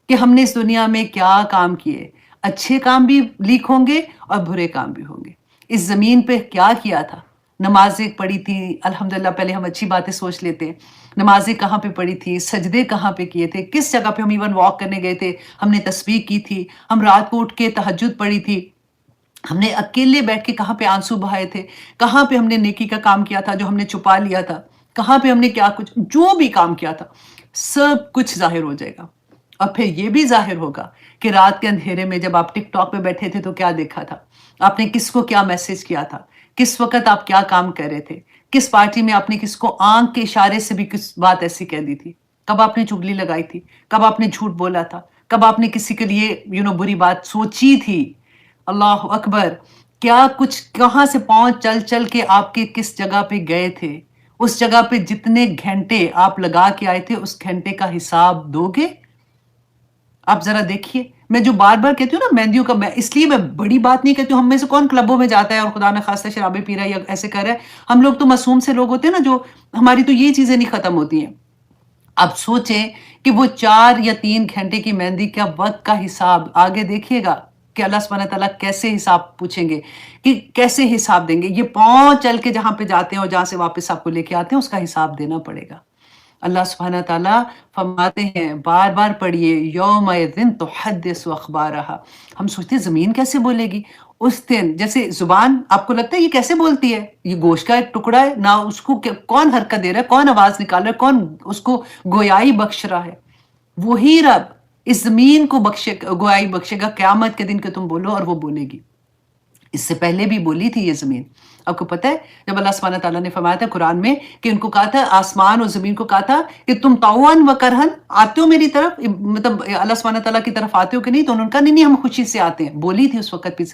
کہ ہم نے اس دنیا میں کیا کام کیے. اچھے کام بھی لیک ہوں گے اور برے کام بھی ہوں گے. اس زمین پہ کیا کیا تھا. نمازیں پڑھی تھی الحمدللہ. پہلے ہم اچھی باتیں سوچ لیتے ہیں. نمازیں کہاں پہ پڑھی تھی, سجدے کہاں پہ کیے تھے, کس جگہ پہ ہم ایون واک کرنے گئے تھے, ہم نے تسبیح کی تھی, ہم رات کو اٹھ کے تہجد پڑھی تھی, ہم نے اکیلے بیٹھ کے کہاں پہ آنسو بہائے تھے, کہاں پہ ہم نے نیکی کا کام کیا تھا جو ہم نے چھپا لیا تھا, کہاں پہ ہم نے کیا کچھ جو بھی کام کیا تھا سب کچھ ظاہر ہو جائے گا. اور پھر یہ بھی ظاہر ہوگا کہ رات کے اندھیرے میں جب آپ ٹک ٹاک پہ بیٹھے تھے تو کیا دیکھا تھا, آپ نے کس کو کیا میسج کیا تھا, کس وقت آپ کیا کام کر رہے تھے, کس پارٹی میں آپ نے کس کو آنکھ کے اشارے سے بھی کس بات ایسی کہہ دی تھی, کب آپ نے چگلی لگائی تھی, کب آپ نے جھوٹ بولا تھا, کب آپ نے کسی کے لیے بری بات سوچی تھی. اللہ اکبر. کیا کچھ کہاں سے پاؤں چل چل کے آپ کے کس جگہ پہ گئے تھے, اس جگہ پہ جتنے گھنٹے آپ لگا کے آئے تھے اس گھنٹے کا حساب دو گے. آپ ذرا دیکھیے. میں جو بار بار کہتی ہوں نا مہندیوں کا, میں اس لیے میں بڑی بات نہیں کہتی ہوں. ہم میں سے کون کلبوں میں جاتا ہے اور خدا نہ خواستہ شرابیں پی رہا ہے یا ایسے کر رہا ہے. ہم لوگ تو معصوم سے لوگ ہوتے ہیں نا, جو ہماری تو یہ چیزیں نہیں ختم ہوتی ہیں. اب سوچیں کہ وہ 4 یا 3 گھنٹے کی مہندی کا وقت کا حساب آگے دیکھیے گا کہ اللہ سبحانہ تعالیٰ کیسے حساب پوچھیں گے, کہ کیسے حساب دیں گے. یہ پاؤں چل کے جہاں پہ جاتے ہیں اور جہاں سے واپس آپ کو لے کے آتے ہیں اس کا حساب دینا پڑے گا. اللہ سبحانہ تعالیٰ فرماتے ہیں, بار بار پڑھیے, یومئذ تحدث اخبارہا. ہم سوچتے ہیں زمین کیسے بولے گی اس دن. جیسے زبان آپ کو لگتا ہے یہ کیسے بولتی ہے, یہ گوشت کا ایک ٹکڑا ہے نا, اس کو کون حرکت دے رہا ہے, کون آواز نکال رہا ہے, کون اس کو گویائی بخش رہا ہے. وہی رب اس زمین کو گویائی بخشے گا قیامت کے دن کہ تم بولو, اور وہ بولے گی. اس سے پہلے بھی بولی تھی یہ زمین. آپ کو پتہ ہے جب اللہ سبحانہ تعالیٰ نے فرمایا تھا قرآن میں کہ ان کو کہا تھا, آسمان اور زمین کو کہا تھا کہ تم طوعاً و کرہن آتے ہو میری طرف, مطلب اللہ سبحانہ تعالیٰ کی طرف آتے ہو کہ نہیں, تو انہوں نے کہا نہیں ہم خوشی سے آتے ہیں. بولی تھی اس وقت بھی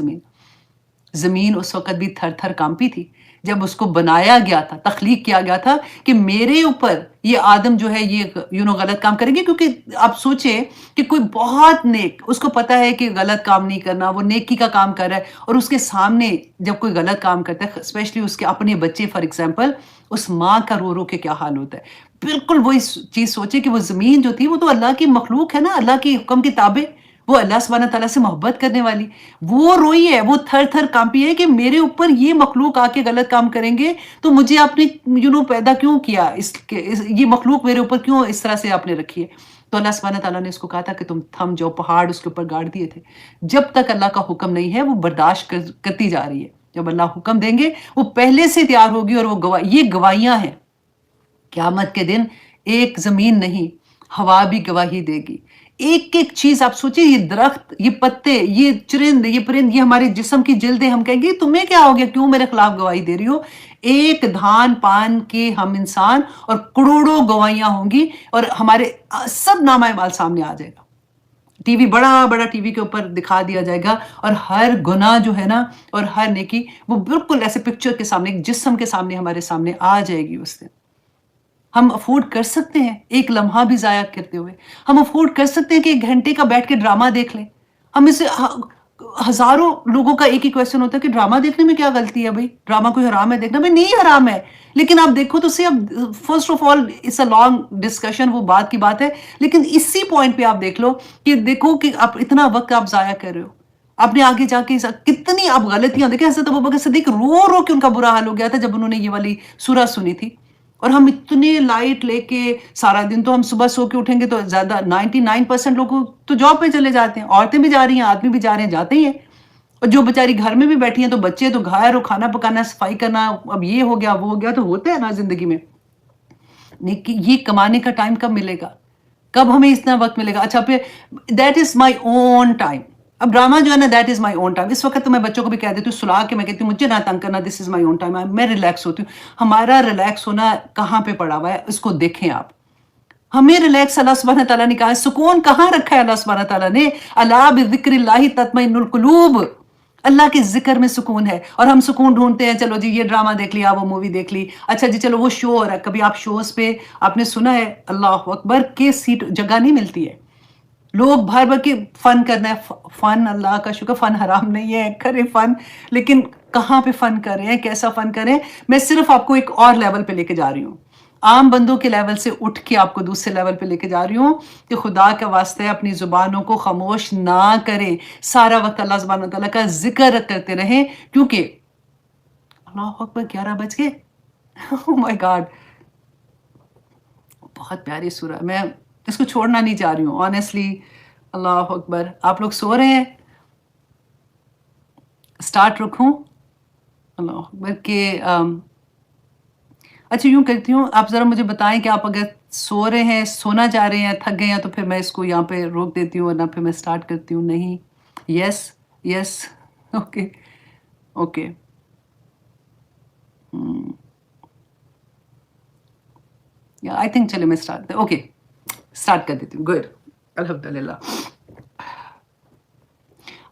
زمین اس وقت بھی تھر تھر کانپی تھی جب اس کو بنایا گیا تھا, تخلیق کیا گیا تھا کہ میرے اوپر یہ آدم جو ہے یہ غلط کام کریں گے. کیونکہ آپ سوچیں کہ کوئی بہت نیک, اس کو پتا ہے کہ غلط کام نہیں کرنا, وہ نیکی کا کام کر رہا ہے, اور اس کے سامنے جب کوئی غلط کام کرتا ہے, اسپیشلی اس کے اپنے بچے فار ایگزامپل, اس ماں کا رو رو کے کیا حال ہوتا ہے. بالکل وہی چیز سوچے کہ وہ زمین جو تھی وہ تو اللہ کی مخلوق ہے نا, اللہ کی حکم کی تابع, وہ اللہ سبحانہ تعالیٰ سے محبت کرنے والی, وہ روئی ہے, وہ تھر تھر کانپی ہے کہ میرے اوپر یہ مخلوق آ کے غلط کام کریں گے تو مجھے آپ نے پیدا کیوں کیا, یہ مخلوق میرے اوپر کیوں اس طرح سے آپ نے رکھی ہے. تو اللہ سبحانہ تعالیٰ نے اس کو کہا تھا کہ تم تھم جاؤ, پہاڑ اس کے اوپر گاڑ دیے تھے. جب تک اللہ کا حکم نہیں ہے وہ برداشت کرتی جا رہی ہے. جب اللہ حکم دیں گے وہ پہلے سے تیار ہوگی, اور وہ یہ گواہیاں ہیں. قیامت کے دن ایک زمین نہیں, ہوا بھی گواہی دے گی. ایک ایک چیز آپ سوچیں, یہ درخت, یہ پتے, یہ چرند, یہ پرند, یہ ہمارے جسم کی جلدیں, ہم کہیں گے تمہیں کیا ہو گیا, کیوں میرے خلاف گواہی دے رہی ہو. ایک دھان پان کے ہم انسان اور کروڑوں گواہیاں ہوں گی, اور ہمارے سب نامہ اعمال سامنے آ جائے گا. ٹی وی بڑا بڑا ٹی وی کے اوپر دکھا دیا جائے گا, اور ہر گناہ جو ہے نا اور ہر نیکی وہ بالکل ایسے پکچر کے سامنے, ایک جسم کے سامنے ہمارے سامنے آ جائے گی اس دن. ہم افورڈ کر سکتے ہیں ایک لمحہ بھی ضائع کرتے ہوئے, ہم افورڈ کر سکتے ہیں کہ 1 گھنٹے کا بیٹھ کے ڈرامہ دیکھ لیں. ہم اسے ہزاروں لوگوں کا ایک ہی کویسچن ہوتا ہے کہ ڈرامہ دیکھنے میں کیا غلطی ہے بھائی, ڈرامہ کوئی حرام ہے دیکھنا؟ بھائی نہیں حرام ہے, لیکن آپ دیکھو تو first of all it's a long discussion, وہ بات کی بات ہے, لیکن اسی پوائنٹ پہ آپ دیکھ لو کہ دیکھو کہ آپ اتنا وقت آپ ضائع کر رہے ہو. آپ نے آگے جا کے کتنی آپ غلطیاں دیکھیں. حضرت ابوبکر صدیق رو رو کے ان کا برا حال ہو گیا تھا جب انہوں نے یہ والی سورہ سنی تھی. اور ہم اتنے لائٹ لے کے سارا دن, تو ہم صبح سو کے اٹھیں گے تو زیادہ 99% لوگ تو جاب پہ چلے جاتے ہیں, عورتیں بھی جا رہی ہیں, آدمی بھی جا رہے ہیں, جاتے ہی ہیں. اور جو بیچاری گھر میں بھی بیٹھی ہیں تو بچے تو گھر, اور کھانا پکانا, صفائی کرنا, اب یہ ہو گیا وہ ہو گیا, تو ہوتا ہے نا زندگی میں. یہ کمانے کا ٹائم کب ملے گا, کب ہمیں اتنا وقت ملے گا. اچھا پھر that is my own time. اب ڈرامہ جو ہے نا that is my own time. اس وقت تو میں بچوں کو بھی کہہ دیتی ہوں, سلا کے میں کہتی ہوں مجھے نہ تنگ کرنا, دس از مائی اون ٹائم, میں ریلیکس ہوتی ہوں. ہمارا ریلیکس ہونا کہاں پہ پڑا ہوا ہے, اس کو دیکھیں آپ. ہمیں ریلیکس اللہ سبحانہ تعالیٰ نے کہا ہے, سکون کہاں رکھا ہے اللہ سبحانہ تعالیٰ نے, الا بذکر اللہ تطمئن القلوب. اللہ کے ذکر میں سکون ہے, اور ہم سکون ڈھونڈتے ہیں, چلو جی یہ ڈرامہ دیکھ لیا, وہ مووی دیکھ لی, اچھا جی چلو وہ شو ہو رہا ہے. کبھی آپ شوز پہ آپ نے سنا ہے, اللہ اکبر, کے سیٹ جگہ نہیں ملتی ہے, لوگ بھر بھر کے فن کرنا ہے. فن, اللہ کا شکر, فن حرام نہیں ہے, کرے فن, لیکن کہاں پہ فن کر رہے ہیں, کیسا فن کریں. میں صرف آپ کو ایک اور لیول پہ لے کے جا رہی ہوں. عام بندوں کے لیول سے اٹھ کے آپ کو دوسرے لیول پہ لے کے جا رہی ہوں کہ خدا کا واسطہ ہے اپنی زبانوں کو خاموش نہ کریں، سارا وقت اللہ سبحانہ تعالیٰ کا ذکر کرتے رہیں، کیونکہ اللہ اکبر 11 بج گئے oh my God، بہت پیاری سورہ، میں اس کو چھوڑنا نہیں چاہ رہی ہوں آنیسٹلی۔ اللہ اکبر، آپ لوگ سو رہے ہیں؟ سٹارٹ رکھوں؟ اللہ اکبر کہ اچھا یوں کرتی ہوں، آپ ذرا مجھے بتائیں کہ آپ اگر سو رہے ہیں، سونا چاہ رہے ہیں، تھک گئے ہیں، تو پھر میں اس کو یہاں پہ روک دیتی ہوں، ورنہ پھر میں سٹارٹ کرتی ہوں۔ نہیں، یس یس، اوکے اوکے، آئی تھنک چلے میں سٹارٹ اوکے سٹارٹ کر دیتی ہوں۔ گڈ، الحمدللہ۔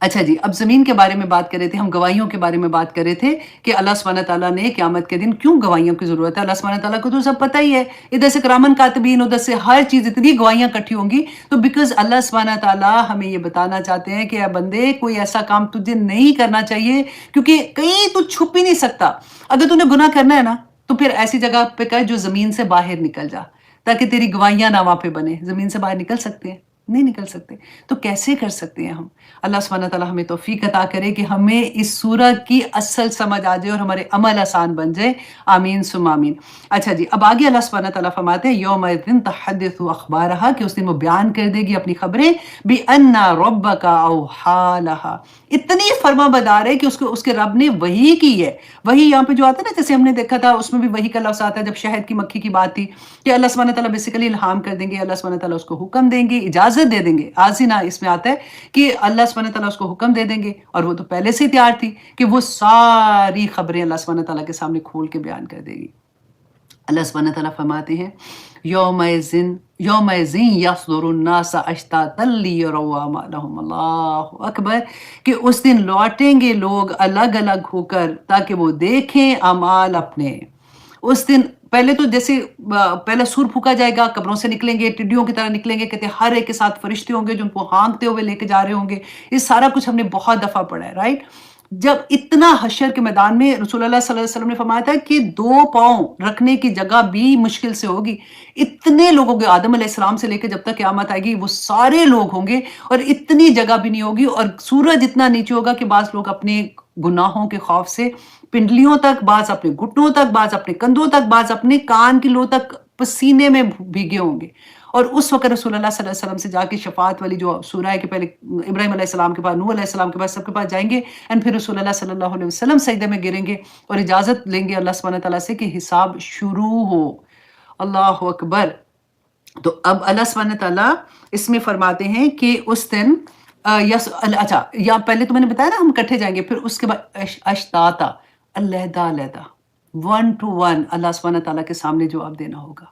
اچھا جی، اب زمین کے بارے میں بات کر رہے تھے، ہم گواہیوں کے بارے میں بات کر رہے تھے کہ اللہ سبحانہ تعالیٰ نے قیامت کے دن کیوں گواہیوں کی ضرورت ہے۔ اللہ سبحانہ تعالیٰ کو تو سب پتہ ہی ہے، ادھر سے کرامن کاتبین، ادھر سے ہر چیز، اتنی گواہیاں اکٹھی ہوں گی، تو بیکاز اللہ سبحانہ تعالیٰ ہمیں یہ بتانا چاہتے ہیں کہ اے بندے، کوئی ایسا کام تجھے نہیں کرنا چاہیے، کیونکہ کہیں تو چھپ ہی نہیں سکتا۔ اگر تو نے گناہ کرنا ہے نا، تو پھر ایسی جگہ پہ کر جو زمین سے باہر نکل جا، تاکہ تیری گواہیاں نہ وہاں پہ بنے۔ زمین سے باہر نکل سکتے ہیں؟ نہیں نکل سکتے، تو کیسے کر سکتے ہیں ہم؟ اللہ سبحانہ تعالیٰ ہمیں توفیق عطا کرے کہ ہمیں اس سورہ کی اصل سمجھ آ جائے اور ہمارے عمل آسان بن جائے، آمین ثم آمین۔ اچھا جی، اب آگے اللہ سبحانہ تعالیٰ فرماتے ہیں یومئذ تحدث اخبارہا، کہ اس دن وہ بیان کر دے گی اپنی خبریں، بِأَنَّ رَبَّكَ أَوْحَىٰ لَهَا، اتنی فرما بدار ہے کہ اس کے رب نے وحی کی ہے۔ وحی یہاں پہ جو آتا ہے نا، جیسے ہم نے دیکھا تھا اس میں بھی وحی کا لفظ آتا ہے، جب شہد کی مکھی کی بات تھی کہ اللہ سبحانہ تعالیٰ بیسیکلی الہام کر دیں گے، اللہ سبحانہ تعالیٰ اس کو حکم دیں گے، اجازت دے دیں گے۔ آزینہ اس میں آتا ہے کہ اللہ سبحانہ تعالیٰ اس کو حکم دے دیں گے، اور وہ تو پہلے سے ہی تیار تھی کہ وہ ساری خبریں اللہ سبحانہ تعالیٰ کے سامنے کھول کے بیان کر دے گی۔ اللہ سبحانہ تعالیٰ فرماتے ہیں یومئذ یصدر الناس اشتاتا لیروا اعمالہم، اللہ اکبر، کہ اس دن لوٹیں گے لوگ الگ الگ ہو کر تاکہ وہ دیکھیں اعمال اپنے۔ اس دن پہلے تو جیسے پہلا سور پھونکا جائے گا، قبروں سے نکلیں گے، ٹڈیوں کی طرح نکلیں گے، کہتے ہیں ہر ایک کے ساتھ فرشتے ہوں گے جو ان کو ہانکتے ہوئے لے کے جا رہے ہوں گے۔ یہ سارا کچھ ہم نے بہت دفعہ پڑھا ہے، رائٹ؟ جب اتنا حشر کے میدان میں رسول اللہ صلی اللہ علیہ وسلم نے فرمایا تھا کہ 2 پاؤں رکھنے کی جگہ بھی مشکل سے ہوگی، اتنے لوگوں کے، آدم علیہ السلام سے لے کے جب تک قیامت آئے گی وہ سارے لوگ ہوں گے، اور اتنی جگہ بھی نہیں ہوگی، اور سورج اتنا نیچے ہوگا کہ بعض لوگ اپنے گناہوں کے خوف سے پنڈلیوں تک، بعض اپنے گھٹنوں تک، بعض اپنے کندھوں تک، بعض اپنے کان کی لو تک پسینے میں بھیگے ہوں گے۔ اور اس وقت رسول اللہ صلی اللہ علیہ وسلم سے جا کے شفاعت والی جو سورہ ہے کہ پہلے ابراہیم علیہ السلام کے پاس، نوح علیہ السلام کے پاس، سب کے پاس جائیں گے، اور پھر رسول اللہ صلی اللہ علیہ وسلم سجدے میں گریں گے اور اجازت لیں گے اللہ سبحانہ تعالیٰ سے کہ حساب شروع ہو۔ اللہ اکبر۔ تو اب اللہ سبحانہ تعالیٰ اس میں فرماتے ہیں کہ اس دن اچھا، یا پہلے تو میں نے بتایا نا ہم کٹھے جائیں گے، پھر اس کے بعد اشتاتا، علیحدہ علیحدہ، 1 to 1 اللہ سبحانہ تعالیٰ کے سامنے جواب دینا ہوگا۔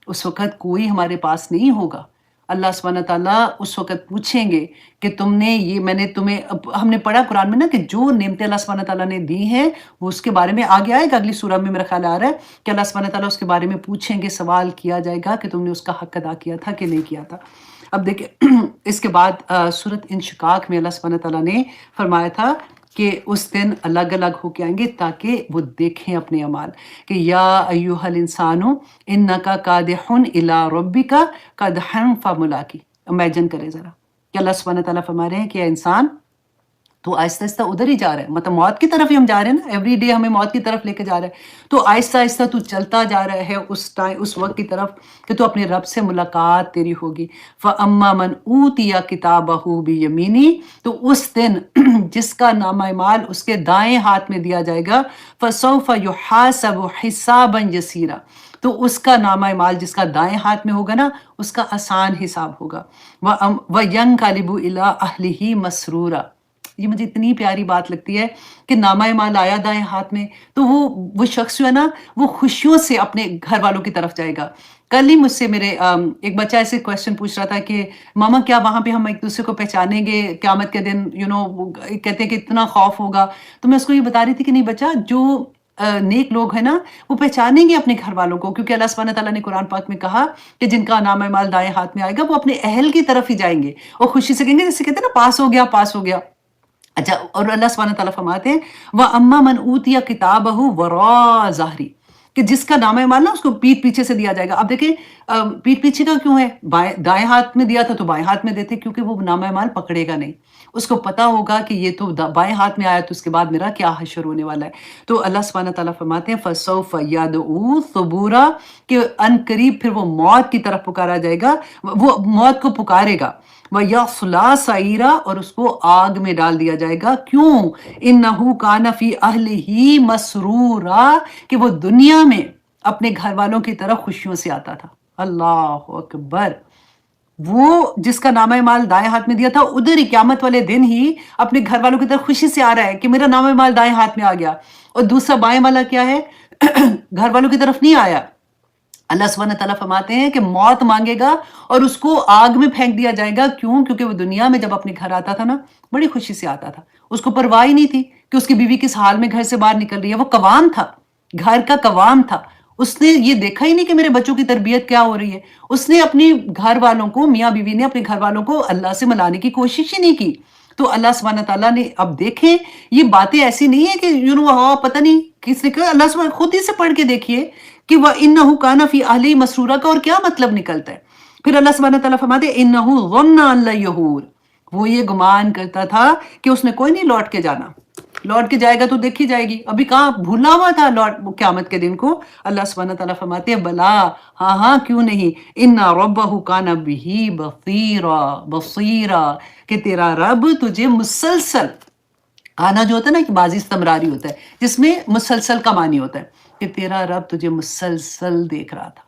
اس وقت کوئی ہمارے پاس نہیں ہوگا۔ اللہ سبحانہ تعالیٰ اس وقت پوچھیں گے کہ تم نے یہ، میں نے تمہیں، ہم نے پڑھا قرآن میں نا کہ جو نعمتیں اللہ سبحانہ تعالیٰ نے دی ہیں وہ اس کے بارے میں آگے آئے گا، اگلی سورہ میں میرا خیال آ رہا ہے کہ اللہ سبحانہ تعالیٰ اس کے بارے میں پوچھیں گے، سوال کیا جائے گا کہ تم نے اس کا حق ادا کیا تھا کہ نہیں کیا تھا۔ اب دیکھیں اس کے بعد سورۃ انشقاق میں اللہ سبحانہ تعالیٰ نے فرمایا تھا کہ اس دن الگ الگ ہو کے آئیں گے تاکہ وہ دیکھیں اپنے اعمال، کہ یا ایہا الانسان انک کادح الی ربک کدحا فملاقی۔ امیجن کرے ذرا کہ اللہ سبحانہ تعالیٰ فرما رہے ہیں کہ اے انسان، تو آہستہ آہستہ ادھر ہی جا رہا ہے، مطلب موت کی طرف ہی ہم جا رہے ہیں نا، ایوری ڈے ہمیں موت کی طرف لے کے جا رہا ہے، تو آہستہ آہستہ تو چلتا جا رہا ہے اس وقت کی طرف کہ تو اپنے رب سے ملاقات تیری ہوگی۔ فَأَمَّا مَنْ أُوتِيَ كِتَابَهُ بِيَمِينِهِ، تو اس دن جس کا نامہ اعمال اس کے دائیں ہاتھ میں دیا جائے گا، فَسَوْفَ يُحَاسَبُ حِسَابًا يَسِيرًا، تو اس کا نامہ اعمال جس کا دائیں ہاتھ میں ہوگا نا، اس کا آسان حساب ہوگا۔ وَيَنْقَلِبُ إِلَىٰ أَهْلِهِ مَسْرُورًا، یہ مجھے اتنی پیاری بات لگتی ہے کہ نامہ اعمال آیا دائیں ہاتھ میں، تو وہ شخص جو ہے نا وہ خوشیوں سے اپنے گھر والوں کی طرف جائے گا۔ کل ہی مجھ سے میرے ایک بچہ ایسے کویسچن پوچھ رہا تھا کہ ماما کیا وہاں پہ ہم ایک دوسرے کو پہچانیں گے قیامت کے دن، کہتے ہیں کہ اتنا خوف ہوگا، تو میں اس کو یہ بتا رہی تھی کہ نہیں بچہ، جو نیک لوگ ہیں نا وہ پہچانیں گے اپنے گھر والوں کو، کیونکہ اللہ سبحانہ تعالیٰ نے قرآن پاک میں کہا کہ جن کا نامہ اعمال دائیں ہاتھ میں آئے گا وہ اپنے اہل کی طرف ہی جائیں گے اور خوشی سے کہیں گے، جیسے کہتے ہیں نا پاس ہو گیا پاس ہو گیا۔ اچھا، اور اللہ سبحانہ تعالیٰ فرماتے ہیں وَأَمَّا مَنْ أُوتِيَ كِتَابَهُ وَرَاءَ ظَهْرِهِ، کہ جس کا نام اعمال نا اس کو پیٹھ پیچھے سے دیا جائے گا. اب دیکھیں پیٹھ پیچھے کا کیوں ہے؟ دائیں ہاتھ میں دیا تھا تو بائیں ہاتھ میں دیتے کیونکہ وہ نام اعمال پکڑے گا نہیں. اس کو پتا ہوگا کہ یہ تو بائیں ہاتھ میں آیا تو اس کے بعد میرا کیا حشر ہونے والا ہے. تو اللہ سبحانہ تعالیٰ فرماتے ہیں فَسَوْفَ يَدْعُو ثُبُورًا کہ ان قریب پھر وہ موت کی طرف پکارا جائے گا، وہ موت کو پکارے گا. وَيَصْلَىٰ سَعِيرًا اور اس کو آگ میں ڈال دیا جائے گا. کیوں؟ إِنَّهُ كَانَ فِي أَهْلِهِ مَسْرُورًا کہ وہ دنیا میں اپنے گھر والوں کی طرف خوشیوں سے آتا تھا. اللہ اکبر. وہ جس کا نامہ اعمال دائیں ہاتھ میں دیا تھا ادھر ہی قیامت والے دن ہی اپنے گھر والوں کی طرف خوشی سے آ رہا ہے کہ میرا نامہ اعمال دائیں ہاتھ میں آ گیا. اور دوسرا بائیں والا کیا ہے؟ گھر والوں کی طرف نہیں آیا. اللہ سبحانہ تعالیٰ فرماتے ہیں کہ موت مانگے گا اور اس کو آگ میں پھینک دیا جائے گا. کیوں؟ کیونکہ وہ دنیا میں جب اپنے گھر آتا تھا نا بڑی خوشی سے آتا تھا. اس کو پرواہ ہی نہیں تھی کہ اس کی بیوی کس حال میں گھر سے باہر نکل رہی ہے. وہ قوام تھا، گھر کا قوام تھا. اس نے یہ دیکھا ہی نہیں کہ میرے بچوں کی تربیت کیا ہو رہی ہے. اس نے اپنی گھر والوں کو، میاں بیوی نے اپنے گھر والوں کو اللہ سے ملانے کی کوشش ہی نہیں کی. تو اللہ سبحانہ تعالیٰ نے اب دیکھیں یہ باتیں ایسی نہیں ہے کہ ہاں پتہ نہیں کس نے کہا. اللہ سبحانہ خود ہی سے پڑھ کے دیکھیے کہ وَإِنَّهُ كَانَ فِي أَهْلِهِ مَسْرُورًا کا اور کیا مطلب نکلتا ہے. پھر اللہ سبحانہ تعالیٰ فرماتے ہیں إِنَّهُ ظَنَّ أَن لَّن يَحُورَ وہ یہ گمان کرتا تھا کہ اس نے کوئی نہیں لوٹ کے جانا. لوٹ کے جائے گا تو دیکھی جائے گی. ابھی کہاں بھولا ہوا تھا قیامت کے دن کو. اللہ سبحانہ تعالیٰ فرماتے ہیں بلا ہاں ہاں کیوں نہیں ان ربہ کان بہ بصیرا کہ تیرا رب تجھے مسلسل، آنا جو ہوتا ہے نا کہ بازی استمراری ہوتا ہے جس میں مسلسل کا معنی ہوتا ہے کہ تیرا رب تجھے مسلسل دیکھ رہا تھا.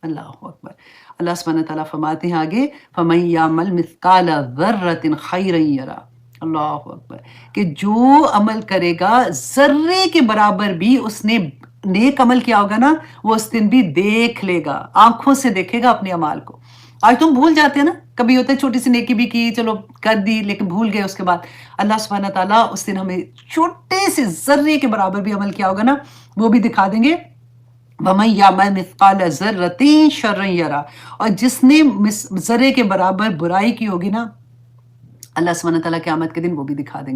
اللہ اکبر. اللہ سبحانہ تعالیٰ فرماتے ہیں آگے فَمَن يَعْمَلْ مِثْقَالَ ذَرَّةٍ خَيْرًا يَرَهُ اللہ اکبر کہ جو عمل کرے گا ذرے کے برابر بھی اس نے نیک عمل کیا ہوگا نا وہ اس دن بھی دیکھ لے گا، آنکھوں سے دیکھے گا اپنے عمال کو. آج تم بھول جاتے ہیں نا، کبھی ہوتا ہے چھوٹی سی نیکی بھی کی چلو کر دی لیکن بھول گئے. اس کے بعد اللہ سبحانہ تعالیٰ اس دن ہمیں چھوٹے سے ذرے کے برابر بھی عمل کیا ہوگا نا وہ بھی دکھا دیں گے. وَمَن يَعْمَلْ مِثْقَالَ ذَرَّةٍ شَرًّا يَرَهُ اور جس نے ذرے کے برابر برائی کی ہوگی نا اللہ سبحانہ تعالیٰ قیامت کے دن وہ بھی دکھا دیں گے.